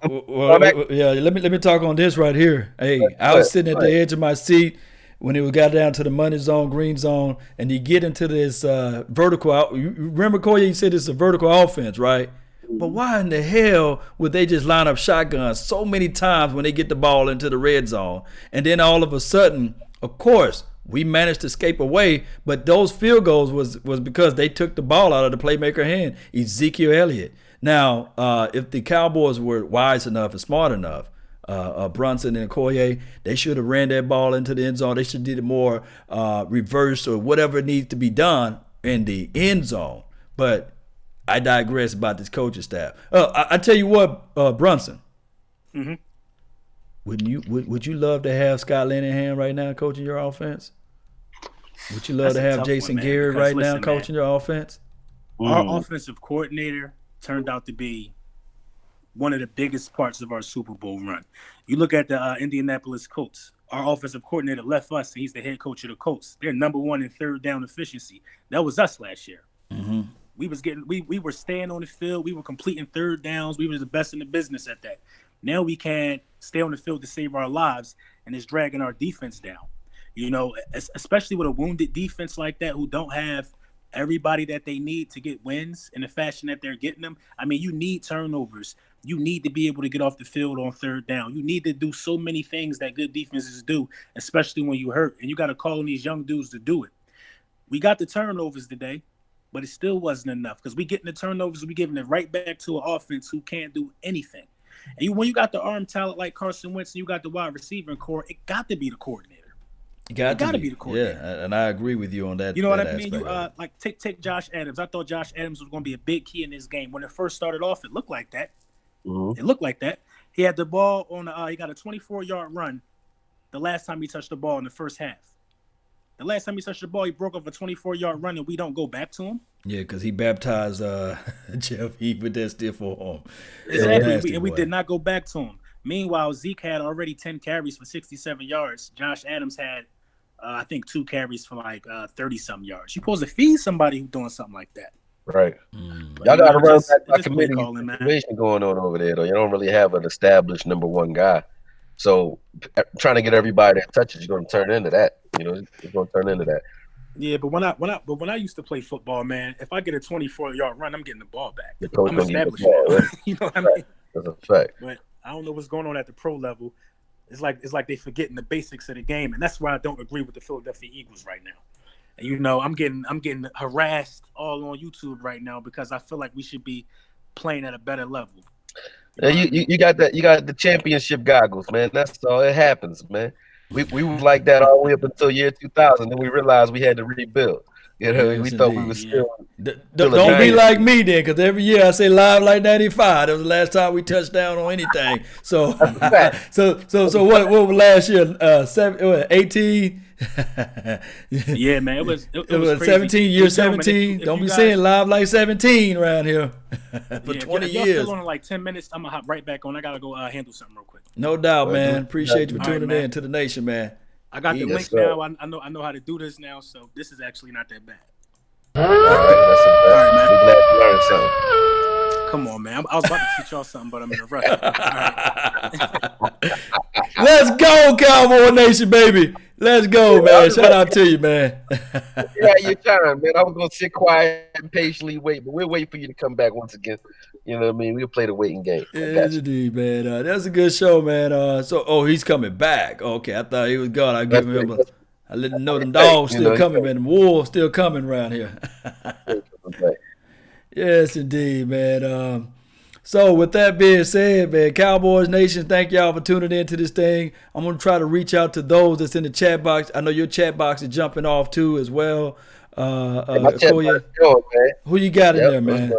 let me talk on this right here. Hey, I was sitting at the edge of my seat when it got down to the money zone, green zone, and you get into this vertical. You remember, Koye, you said it's a vertical offense, right? But why in the hell would they just line up shotguns so many times when they get the ball into the red zone? And then all of a sudden, of course, we managed to escape away, but those field goals was because they took the ball out of the playmaker hand, Ezekiel Elliott. Now, if the Cowboys were wise enough and smart enough, Brunson and Akoye, they should have ran that ball into the end zone. They should have did it more reverse or whatever needs to be done in the end zone. But I digress about this coaching staff. I tell you what, Brunson. Mm-hmm. Would you love to have Scott Linehan right now coaching your offense? Would you love to have Jason Garrett right now coaching your offense? Our offensive coordinator turned out to be one of the biggest parts of our Super Bowl run. You look at the Indianapolis Colts. Our offensive coordinator left us, and he's the head coach of the Colts. They're number 1 in third down efficiency. That was us last year. Mm-hmm. We were staying on the field. We were completing third downs. We were the best in the business at that. Now we can't stay on the field to save our lives, and it's dragging our defense down. You know, especially with a wounded defense like that who don't have everybody that they need to get wins in the fashion that they're getting them. I mean, you need turnovers. You need to be able to get off the field on third down. You need to do so many things that good defenses do, especially when you hurt. And you got to call on these young dudes to do it. We got the turnovers today, but it still wasn't enough because we getting the turnovers, we giving it right back to an offense who can't do anything. And when you got the arm talent like Carson Wentz and you got the wide receiver core, it got to be the coordinator. It got to be the coordinator. Yeah, and I agree with you on that. You know what I mean? You like take Josh Adams. I thought Josh Adams was going to be a big key in this game. When it first started off, it looked like that. Mm-hmm. It looked like that. He had the ball on. He got a 24-yard run. The last time he touched the ball in the first half. The last time he touched the ball, he broke off a 24-yard run, and we don't go back to him. Yeah, because he baptized Jeff Heath with that stiff arm. Exactly, and we did not go back to him. Meanwhile, Zeke had already 10 carries for 67 yards. Josh Adams had, I think, 2 carries for like 30-some yards. You're supposed to feed somebody who's doing something like that. Right. Y'all got to run that committee situation going on over there, though. You don't really have an established number 1 guy. So trying to get everybody that touches, you're going to turn into that. You know, it's going to turn into that. Yeah, but when I used to play football, man, if I get a 24-yard run, I'm getting the ball back. I'm establishing it. Right? You know what I mean? That's a fact. But I don't know what's going on at the pro level. It's like they forgetting the basics of the game, and that's why I don't agree with the Philadelphia Eagles right now. And you know, I'm getting harassed all on YouTube right now because I feel like we should be playing at a better level. You got the championship goggles, man. That's all. It happens, man. We were like that all the way up until year 2000. Then we realized we had to rebuild. You know, we thought we were still. Don't be like me then, because every year I say live like 95. That was the last time we touched down on anything. So, so what was last year? 18. Yeah, man, it was 17. Year 17. Don't be saying live like 17 around here for 20 years. Y'all still on like 10 minutes. I'm gonna hop right back on. I gotta go handle something real quick. No doubt, man. Appreciate you for tuning in to the nation, man. I got the link now. I know how to do this now, so this is actually not that bad. All right, man. We're glad to learn something. Come on, man. I was about to teach y'all something, but I'm in a rush. All right. Let's go, Cowboy Nation, baby. Let's go, man. Shout out to you, man. Yeah, your turn, man. I was gonna sit quiet and patiently wait, but we'll wait for you to come back once again. You know what I mean? We'll play the waiting game. Yes, indeed, man. That's a good show, man. He's coming back. Okay, I thought he was gone. I give him I let him know them dogs still coming, man. The wolves still coming around here. Yes, indeed, man. So with that being said, man, Cowboys Nation, thank y'all for tuning in to this thing. I'm going to try to reach out to those that's in the chat box. I know your chat box is jumping off too as well. Akoye, who you got in there, man?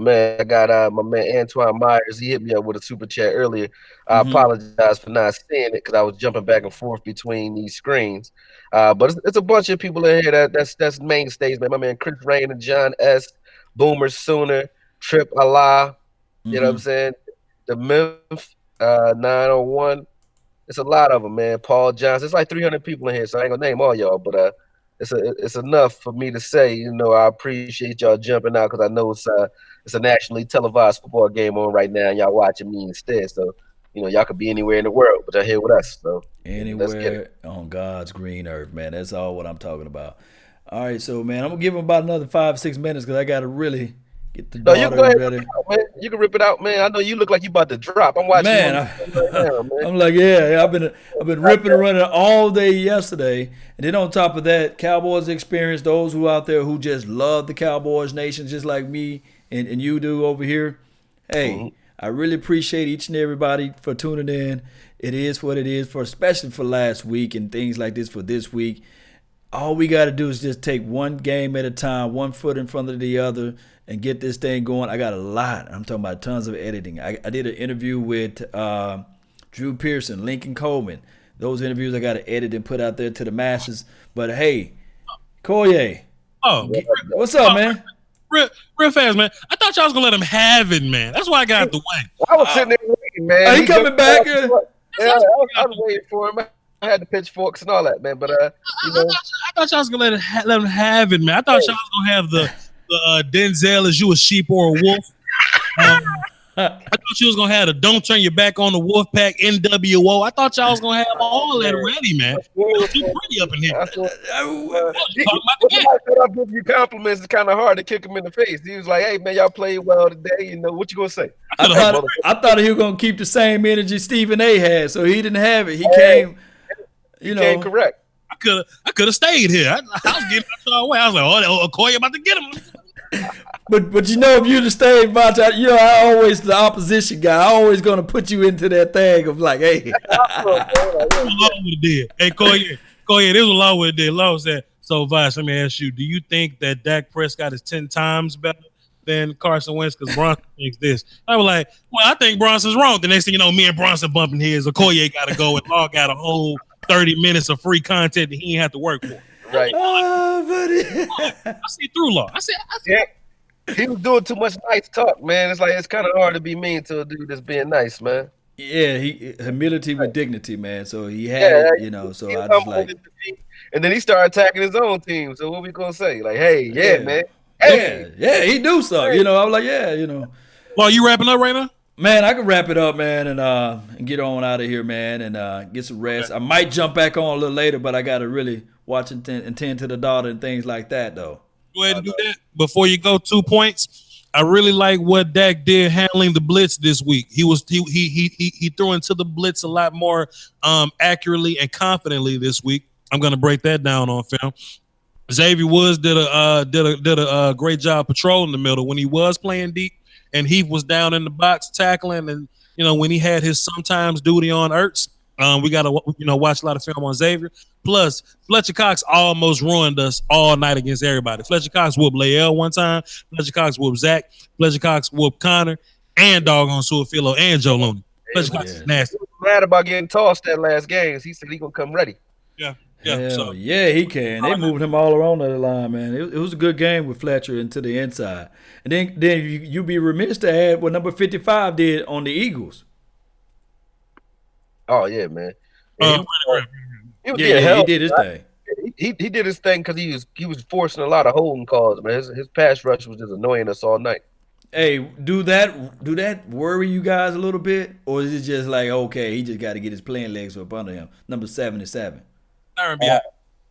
Man, I got my man Antoine Myers. He hit me up with a super chat earlier. I apologize for not seeing it because I was jumping back and forth between these screens. But it's a bunch of people in here that's mainstays, man. My man Chris Rain and John S. Boomer Sooner. Trip Allah, you know what I'm saying? The Myth 901. It's a lot of them, man. Paul Johnson. It's like 300 people in here, so I ain't gonna name all y'all, but it's enough for me to say, you know, I appreciate y'all jumping out because I know it's a nationally televised football game on right now, and y'all watching me instead. So, you know, y'all could be anywhere in the world, but y'all here with us. So anywhere on God's green earth, man. That's all what I'm talking about. All right, so man, I'm gonna give him about another 5-6 minutes because I gotta really get the daughter ready. You can rip it out, man. I know you look like you about to drop. I'm watching. Man, I'm like, I've been ripping and running all day yesterday, and then on top of that, Cowboys experience. Those who out there who just love the Cowboys Nation, just like me and you do over here. Hey, I really appreciate each and everybody for tuning in. It is what it is especially for last week and things like this for this week. All we got to do is just take one game at a time, one foot in front of the other, and get this thing going. I got a lot. I'm talking about tons of editing. I did an interview with Drew Pearson, Lincoln Coleman. Those interviews I got to edit and put out there to the masses. But hey, Akoye, what's up, man? Real fast, man. I thought y'all was gonna let him have it, man. That's why I got out the way. I was sitting there waiting, man. He coming back? Yeah, I was waiting for him. I had the pitchforks and all that, man. But I thought y'all was gonna let him have it, man. I thought y'all was gonna have the Denzel as you a sheep or a wolf. I thought you was gonna have the don't turn your back on the wolf pack NWO. I thought y'all was gonna have all that ready, man. It's too pretty up in here. I'll give you compliments. It's kind of hard to kick him in the face. He was like, "Hey, man, y'all played well today. You know what you gonna say?" I thought he was gonna keep the same energy Stephen A had, so he didn't have it. He came, came correct. I could have stayed here. I was getting out way. I was like, "Oh, Akoye about to get him." But you know, if you'd have stayed, Vontae, I always the opposition guy. I always gonna put you into that thing of like, hey. Hey, Akoye, this was Law would have did. Law said, so Vice, let me ask you, do you think that Dak Prescott is 10 times better than Carson Wentz? Because Brunson thinks this. I was like, well, I think Brunson's wrong. The next thing you know, me and Brunson bumping heads. Akoye got to go, and Law got a whole 30 minutes of free content that he ain't have to work for. Right. I see through Law. I see. Yeah. He was doing too much nice talk, man. It's like it's kind of hard to be mean to a dude that's being nice, man. Yeah, humility with dignity, man. So he had it, so I just like. And then he started attacking his own team. So what we gonna say? Like, hey, man. Hey. Yeah, he do something. I'm like, Well, you wrapping up right now? Man, I can wrap it up, man, and get on out of here, man, and get some rest. I might jump back on a little later, but I got to really watch and tend to the daughter and things like that, though. Go ahead and do that. Before you go, 2 points. I really like what Dak did handling the blitz this week. He threw into the blitz a lot more accurately and confidently this week. I'm going to break that down on film. Xavier Woods did a great job patrolling the middle when he was playing deep, and he was down in the box tackling. And when he had his sometimes duty on Ertz, we got to watch a lot of film on Xavier. Plus, Fletcher Cox almost ruined us all night against everybody. Fletcher Cox whooped Lael one time. Fletcher Cox whooped Zach. Fletcher Cox whooped Connor and doggone Suafilo and Joe Looney. Fletcher Cox is nasty. He was mad about getting tossed that last game. He said he gonna come ready. Yeah. He can. They moved him all around the line, man. It was a good game with Fletcher into the inside. And then you'd be remiss to add what number 55 did on the Eagles. Oh yeah, man. He did his thing. He did his thing because he was forcing a lot of holding calls, man. His pass rush was just annoying us all night. Hey, do that worry you guys a little bit, or is it just like, okay, he just got to get his playing legs up under him? Number 77.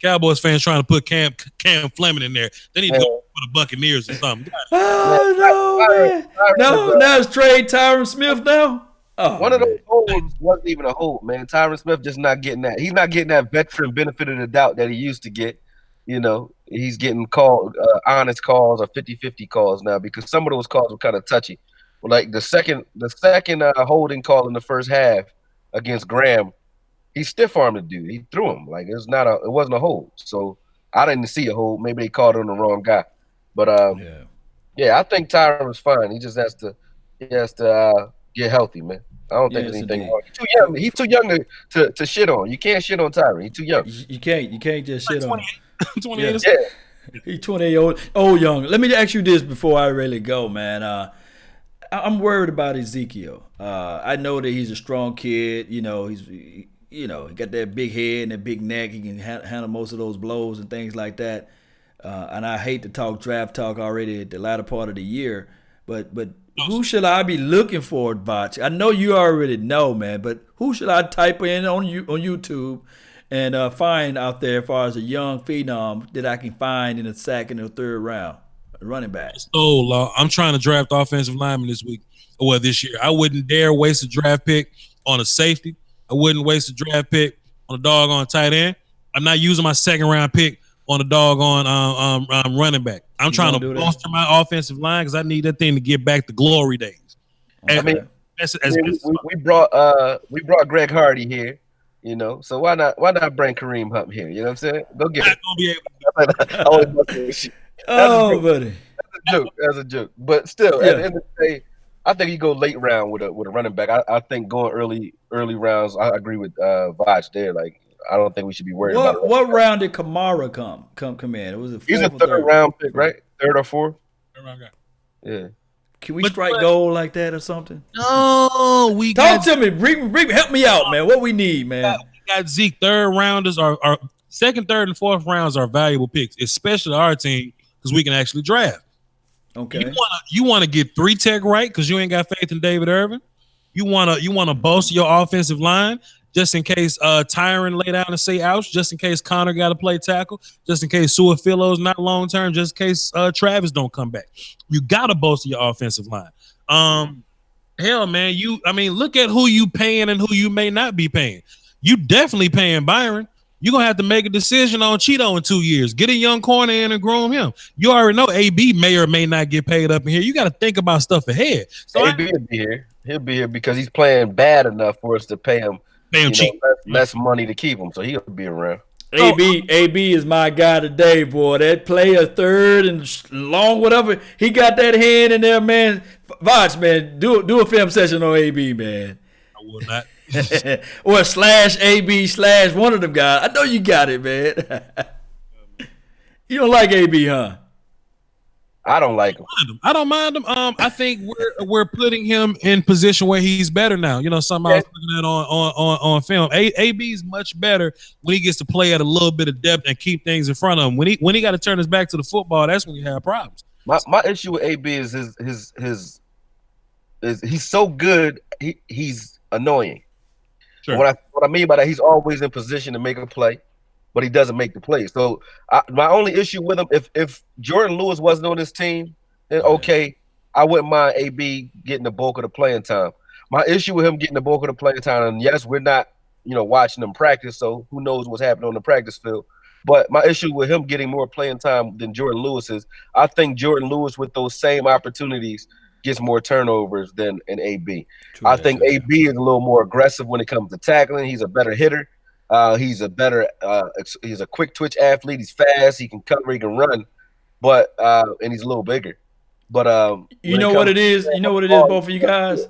Cowboys fans trying to put Cam Fleming in there. They need to go for the Buccaneers or something. Oh no, man! No, now it's trade Tyron Smith now. Oh, one of those holds wasn't even a hold, man. Tyron Smith just not getting that. He's not getting that veteran benefit of the doubt that he used to get. He's getting called honest calls or 50-50 calls now because some of those calls were kind of touchy. Like the second holding call in the first half against Graham, he stiff-armed the dude. He threw him. Like it wasn't a hold. So I didn't see a hold. Maybe they called on the wrong guy. But I think Tyron was fine. He just has to get healthy, man. I don't think there's anything wrong. He's too young. He's too young to shit on. You can't shit on Tyron. He's too young. You can't just shit on him. 28. He's 28 old young. Let me ask you this before I really go, man. I'm worried about Ezekiel. I know that he's a strong kid. He got that big head and that big neck. He can handle most of those blows and things like that. And I hate to talk draft talk already at the latter part of the year, but who should I be looking for, Botch? I know you already know, man, but who should I type in on YouTube and find out there as far as a young phenom that I can find in the second or third round, running back? I'm trying to draft offensive lineman this year. I wouldn't dare waste a draft pick on a safety. I wouldn't waste a draft pick on a doggone tight end. I'm not using my second round pick on a doggone running back. I'm trying to bolster my offensive line because I need that thing to get back to glory days. We brought Greg Hardy here, so why not bring Kareem Hunt here? You know what I'm saying? Go get it. Oh, buddy. That's a joke. But still, at the end of the day, I think you go late round with a running back. I think going early rounds. I agree with Vaj there. Like I don't think we should be worried about it. What round did Kamara come in? It was a He's a third round pick, right? Third or fourth. Yeah. Can we strike gold like that or something? No, we talk to me. Help me out, man. What we need, man. We got Zeke. Third rounders are second, third, and fourth rounds are valuable picks, especially our team because we can actually draft. Okay. You want to get 3 tech right because you ain't got faith in David Irvin. You want to bolster your offensive line just in case Tyron lay down and say ouch. Just in case Connor got to play tackle. Just in case Suafilo's not long term. Just in case Travis don't come back. You got to bolster your offensive line. Hell, man. Look at who you paying and who you may not be paying. You definitely paying Byron. You're going to have to make a decision on Cheeto in 2 years. Get a young corner in and groom him. You already know AB may or may not get paid up in here. You got to think about stuff ahead. So AB will be here. He'll be here because he's playing bad enough for us to pay him cheap. Less money to keep him, so he'll be around. AB is my guy today, boy. That play a third and long, whatever. He got that hand in there, man. Vaj, man, do a film session on AB, man. I will not. Or /AB/ one of them guys. I know you got it, man. You don't like AB, huh? I don't like him. I don't mind him. I think we're putting him in position where he's better now. Something I was looking at on film. AB is much better when he gets to play at a little bit of depth and keep things in front of him. When he got to turn his back to the football, that's when you have problems. My issue with AB is his he's so good. He's annoying. Sure. What I mean by that, he's always in position to make a play, but he doesn't make the play. So my only issue with him, if Jordan Lewis wasn't on this team, then okay, I wouldn't mind AB getting the bulk of the playing time. My issue with him getting the bulk of the playing time, and yes, we're not, watching him practice, so who knows what's happening on the practice field. But my issue with him getting more playing time than Jordan Lewis is, I think Jordan Lewis with those same opportunities gets more turnovers than an AB. True, I think AB is a little more aggressive when it comes to tackling. He's a better hitter. He's a quick twitch athlete. He's fast. He can cover. He can run. But and he's a little bigger. But you know what it is. You know what it is, both of you guys.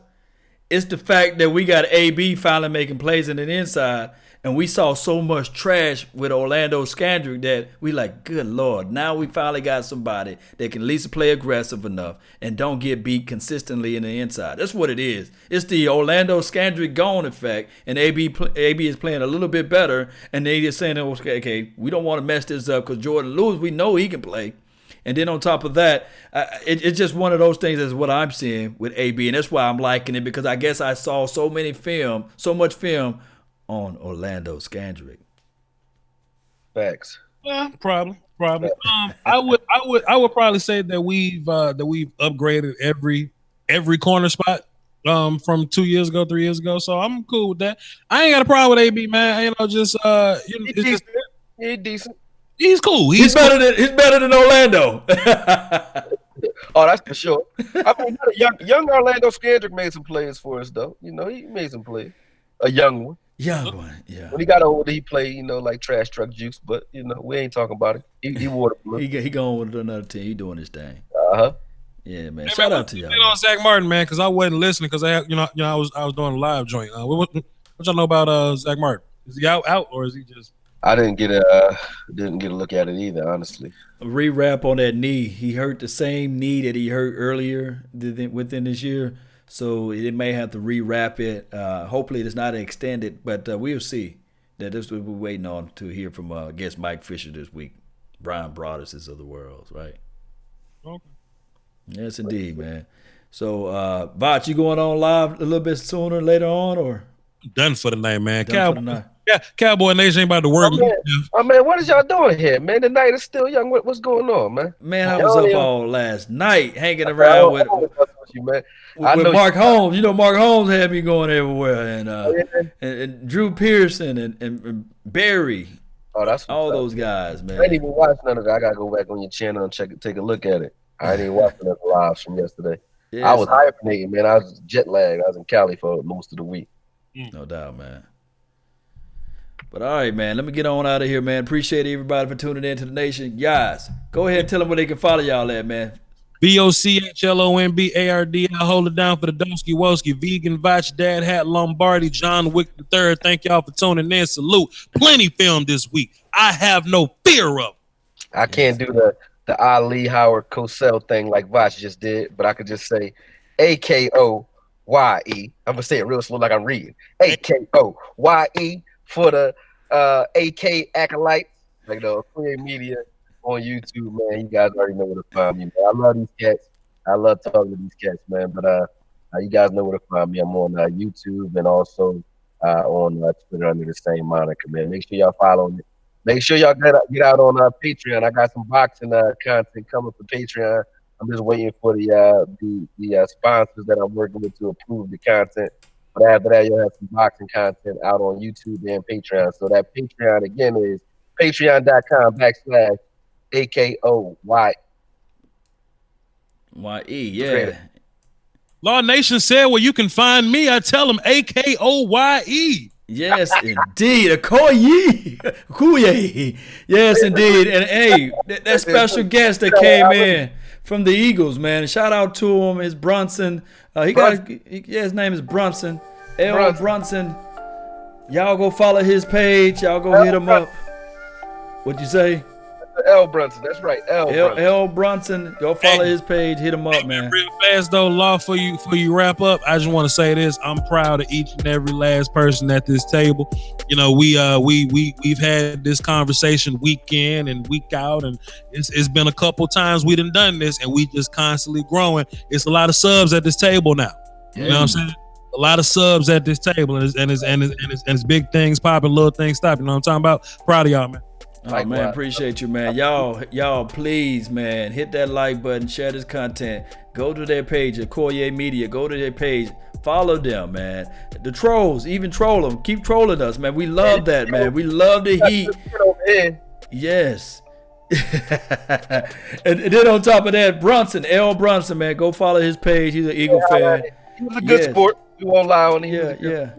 It's the fact that we got AB finally making plays in the inside, and we saw so much trash with Orlando Scandrick that we like, good Lord, now we finally got somebody that can at least play aggressive enough and don't get beat consistently in the inside. That's what it is. It's the Orlando Scandrick gone effect, and AB is playing a little bit better, and they just saying, okay, we don't want to mess this up because Jordan Lewis, we know he can play. And then on top of that, it's just one of those things is what I'm seeing with AB, and that's why I'm liking it, because I guess I saw so much film on Orlando Scandrick. Facts. Yeah, probably. I would probably say that we've upgraded every corner spot from 2 years ago, 3 years ago. So I'm cool with that. I ain't got a problem with AB, man. He's decent. He's cool. He's better than Orlando. Oh, that's for sure. I mean, young Orlando Scandrick made some plays for us, though. He made some plays. A young one. Young one, yeah. When he got older, he played, like trash truck juice, but we ain't talking about it. He wore the blue. He going with another team. He doing his thing. Yeah, man. Shout out to y'all. On Zach Martin, man, because I wasn't listening because I was doing a live joint. What y'all know about Zach Martin? Is he out or is he just? I didn't get a look at it either, honestly. A rewrap on that knee. He hurt the same knee that he hurt earlier within this year, so it may have to rewrap it. Hopefully, it's not extended, but we'll see. That this is what we're waiting on to hear from I guess Mike Fisher this week. Brian Broaddus is of the world, right? Okay. Yes, indeed, man. So, Vach, you going on live a little bit sooner later on, or done for the night, man? Cowboy Nation ain't about to work. Man, what is y'all doing here, man? The night is still young. What's going on, man? Man, I was up all last night hanging around with Mark Holmes. Mark Holmes had me going everywhere, and Drew Pearson and Barry. Oh, that's all those guys, man. I ain't even watched none of that. I gotta go back on your channel and take a look at it. I ain't even watching the lives from yesterday. Yes. I was hibernating, man. I was jet lagged. I was in Cali for most of the week. No doubt, man. But all right, man, let me get on out of here, man. Appreciate everybody for tuning in to the nation. Guys, go ahead and tell them where they can follow y'all at, man. VOCHLONBARD. I hold it down for the Domsky Woski, Vegan Vach, Dad Hat Lombardi, John Wick III. Thank y'all for tuning in. Salute. Plenty film this week. I have no fear of. I can't do the Ali Howard Cosell thing like Vach just did, but I could just say AKOYE. I'm gonna say it real slow like I'm reading. AKOYE for the AK acolytes, like the Akoye Media on YouTube, man. You guys already know where to find me, man. I love these cats. I love talking to these cats, man. But you guys know where to find me. I'm on YouTube and also on Twitter under the same moniker, man. Make sure y'all follow me. Make sure y'all get out on Patreon. I got some boxing content coming for Patreon. I'm just waiting for the sponsors that I'm working with to approve the content. But after that, you'll have some boxing content out on YouTube and Patreon. So that Patreon again is patreon.com/AKOYE. Yeah. Law Nation said, well, you can find me. I tell them AKOYE. Yes, indeed. Akoye. Yes, indeed. And hey, that special guest that came in from the Eagles, man. Shout out to him. It's Brunson. His name is Brunson. Brunson. Y'all go follow his page. Y'all go hit him up. What'd you say? L Brunson, that's right. L Brunson. Go follow his page. Hit him up, man. Real fast though, Law, for you wrap up. I just want to say this: I'm proud of each and every last person at this table. You know, we've had this conversation week in and week out, and it's been a couple times we done this, and we just constantly growing. It's a lot of subs at this table now. You know what I'm saying? A lot of subs at this table, and it's big things popping, little things stopping. You know what I'm talking about? Proud of y'all, man. Oh, man, appreciate you, man. Y'all, please, man, hit that like button, share this content. Go to their page, Akoye Media. Go to their page. Follow them, man. The trolls, even troll them. Keep trolling us, man. We love that, man. We love the heat. Yes. and then on top of that, Brunson, L. Brunson, man. Go follow his page. He's an Eagle fan. He was a good sport. You won't lie on him. Yeah.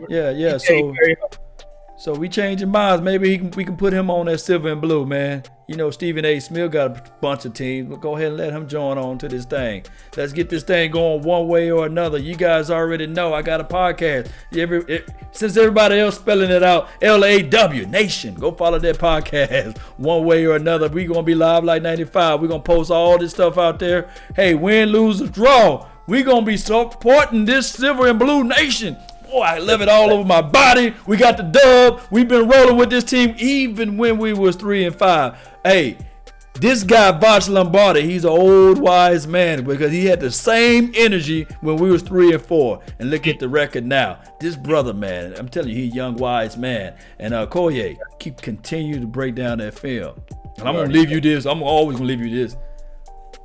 So we changing minds. Maybe we can put him on that silver and blue, man. You know, Stephen A. Smith got a bunch of teams. We'll go ahead and let him join on to this thing. Let's get this thing going one way or another. You guys already know I got a podcast. Since everybody else spelling it out, LAW Nation. Go follow that podcast one way or another. We going to be live like 95. We're going to post all this stuff out there. Hey, win, lose, or draw. We're going to be supporting this silver and blue nation. Boy, I love it all over my body. We got the dub. We've been rolling with this team even when we was 3-5. Hey, this guy, Vach Lombardi, he's an old wise man because he had the same energy when we was 3-4. And look at the record now. This brother, man, I'm telling you, he's a young, wise man. And Akoye, continue to break down that film. And I'm going to leave you this. I'm always going to leave you this.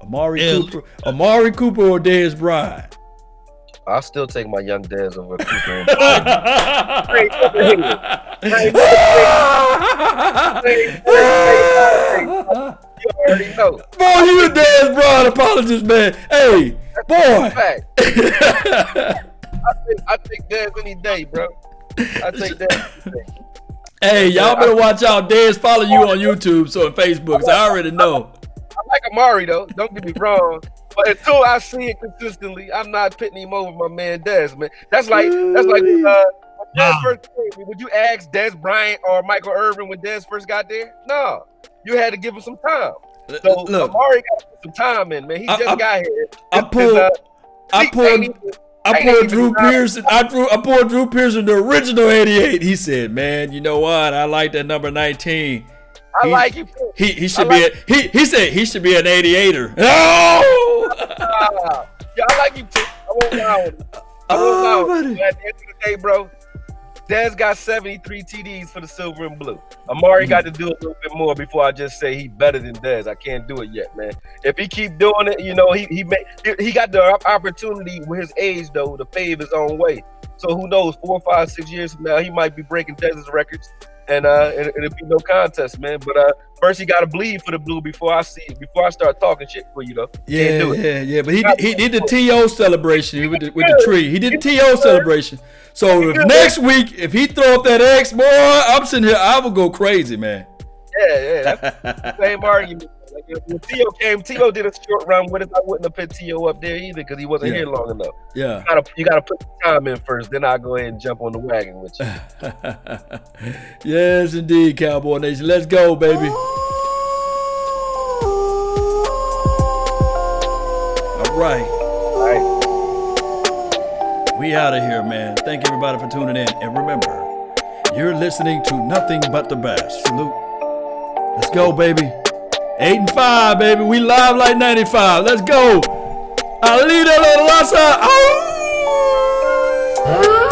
Amari Cooper or Dez Bryant? I'll still take my young Dez over Cooper. You already know. Boy, you a Dez Bryant apologist, man. Hey, boy. I take Dez any day, bro. I take Dez any day. Hey, y'all better watch out. Dez follow you on YouTube, so and Facebook, so I already know. I like Amari, though. Don't get me wrong. But until I see it consistently, I'm not pitting him over my man Dez, man. That's like Dez first came. Would you ask Dez Bryant or Michael Irvin when Dez first got there? No. You had to give him some time. So look, Amari got some time in, man. He just got here. I pulled Drew Pearson. I pulled Drew Pearson, the original 88. He said, "Man, you know what? I like that number 19. I like you. He should be. He said he should be an 88er. Oh! Yeah, I like you too. I won't lie on you. I won't lie on you. At the end of the day, bro, Dez got 73 TDs for the silver and blue. Amari got to do a little bit more before I just say he better than Dez. I can't do it yet, man. If he keep doing it, you know, he got the opportunity with his age though to pave his own way. So who knows? 4, 5, 6 years from now, he might be breaking Dez's records. And it'll be no contest, man. But first, he got to bleed for the blue before I start talking shit for you, though. Yeah. But he did the TO celebration with the tree. He did the TO celebration. So if next week, if he throw up that X, boy, I'm sitting here, I will go crazy, man. Yeah. That's the same argument. Like, when T.O. came, T.O. did a short run with us. I wouldn't have put T.O. up there either because he wasn't here long enough. Yeah. You gotta put the time in first, then I'll go ahead and jump on the wagon with you. Yes, indeed, Cowboy Nation. Let's go, baby. All right. We out of here, man. Thank everybody for tuning in. And remember, you're listening to nothing but the best. Salute. Let's go, baby. 8-5, baby. We live like 95. Let's go. Alita La Raza. Oh!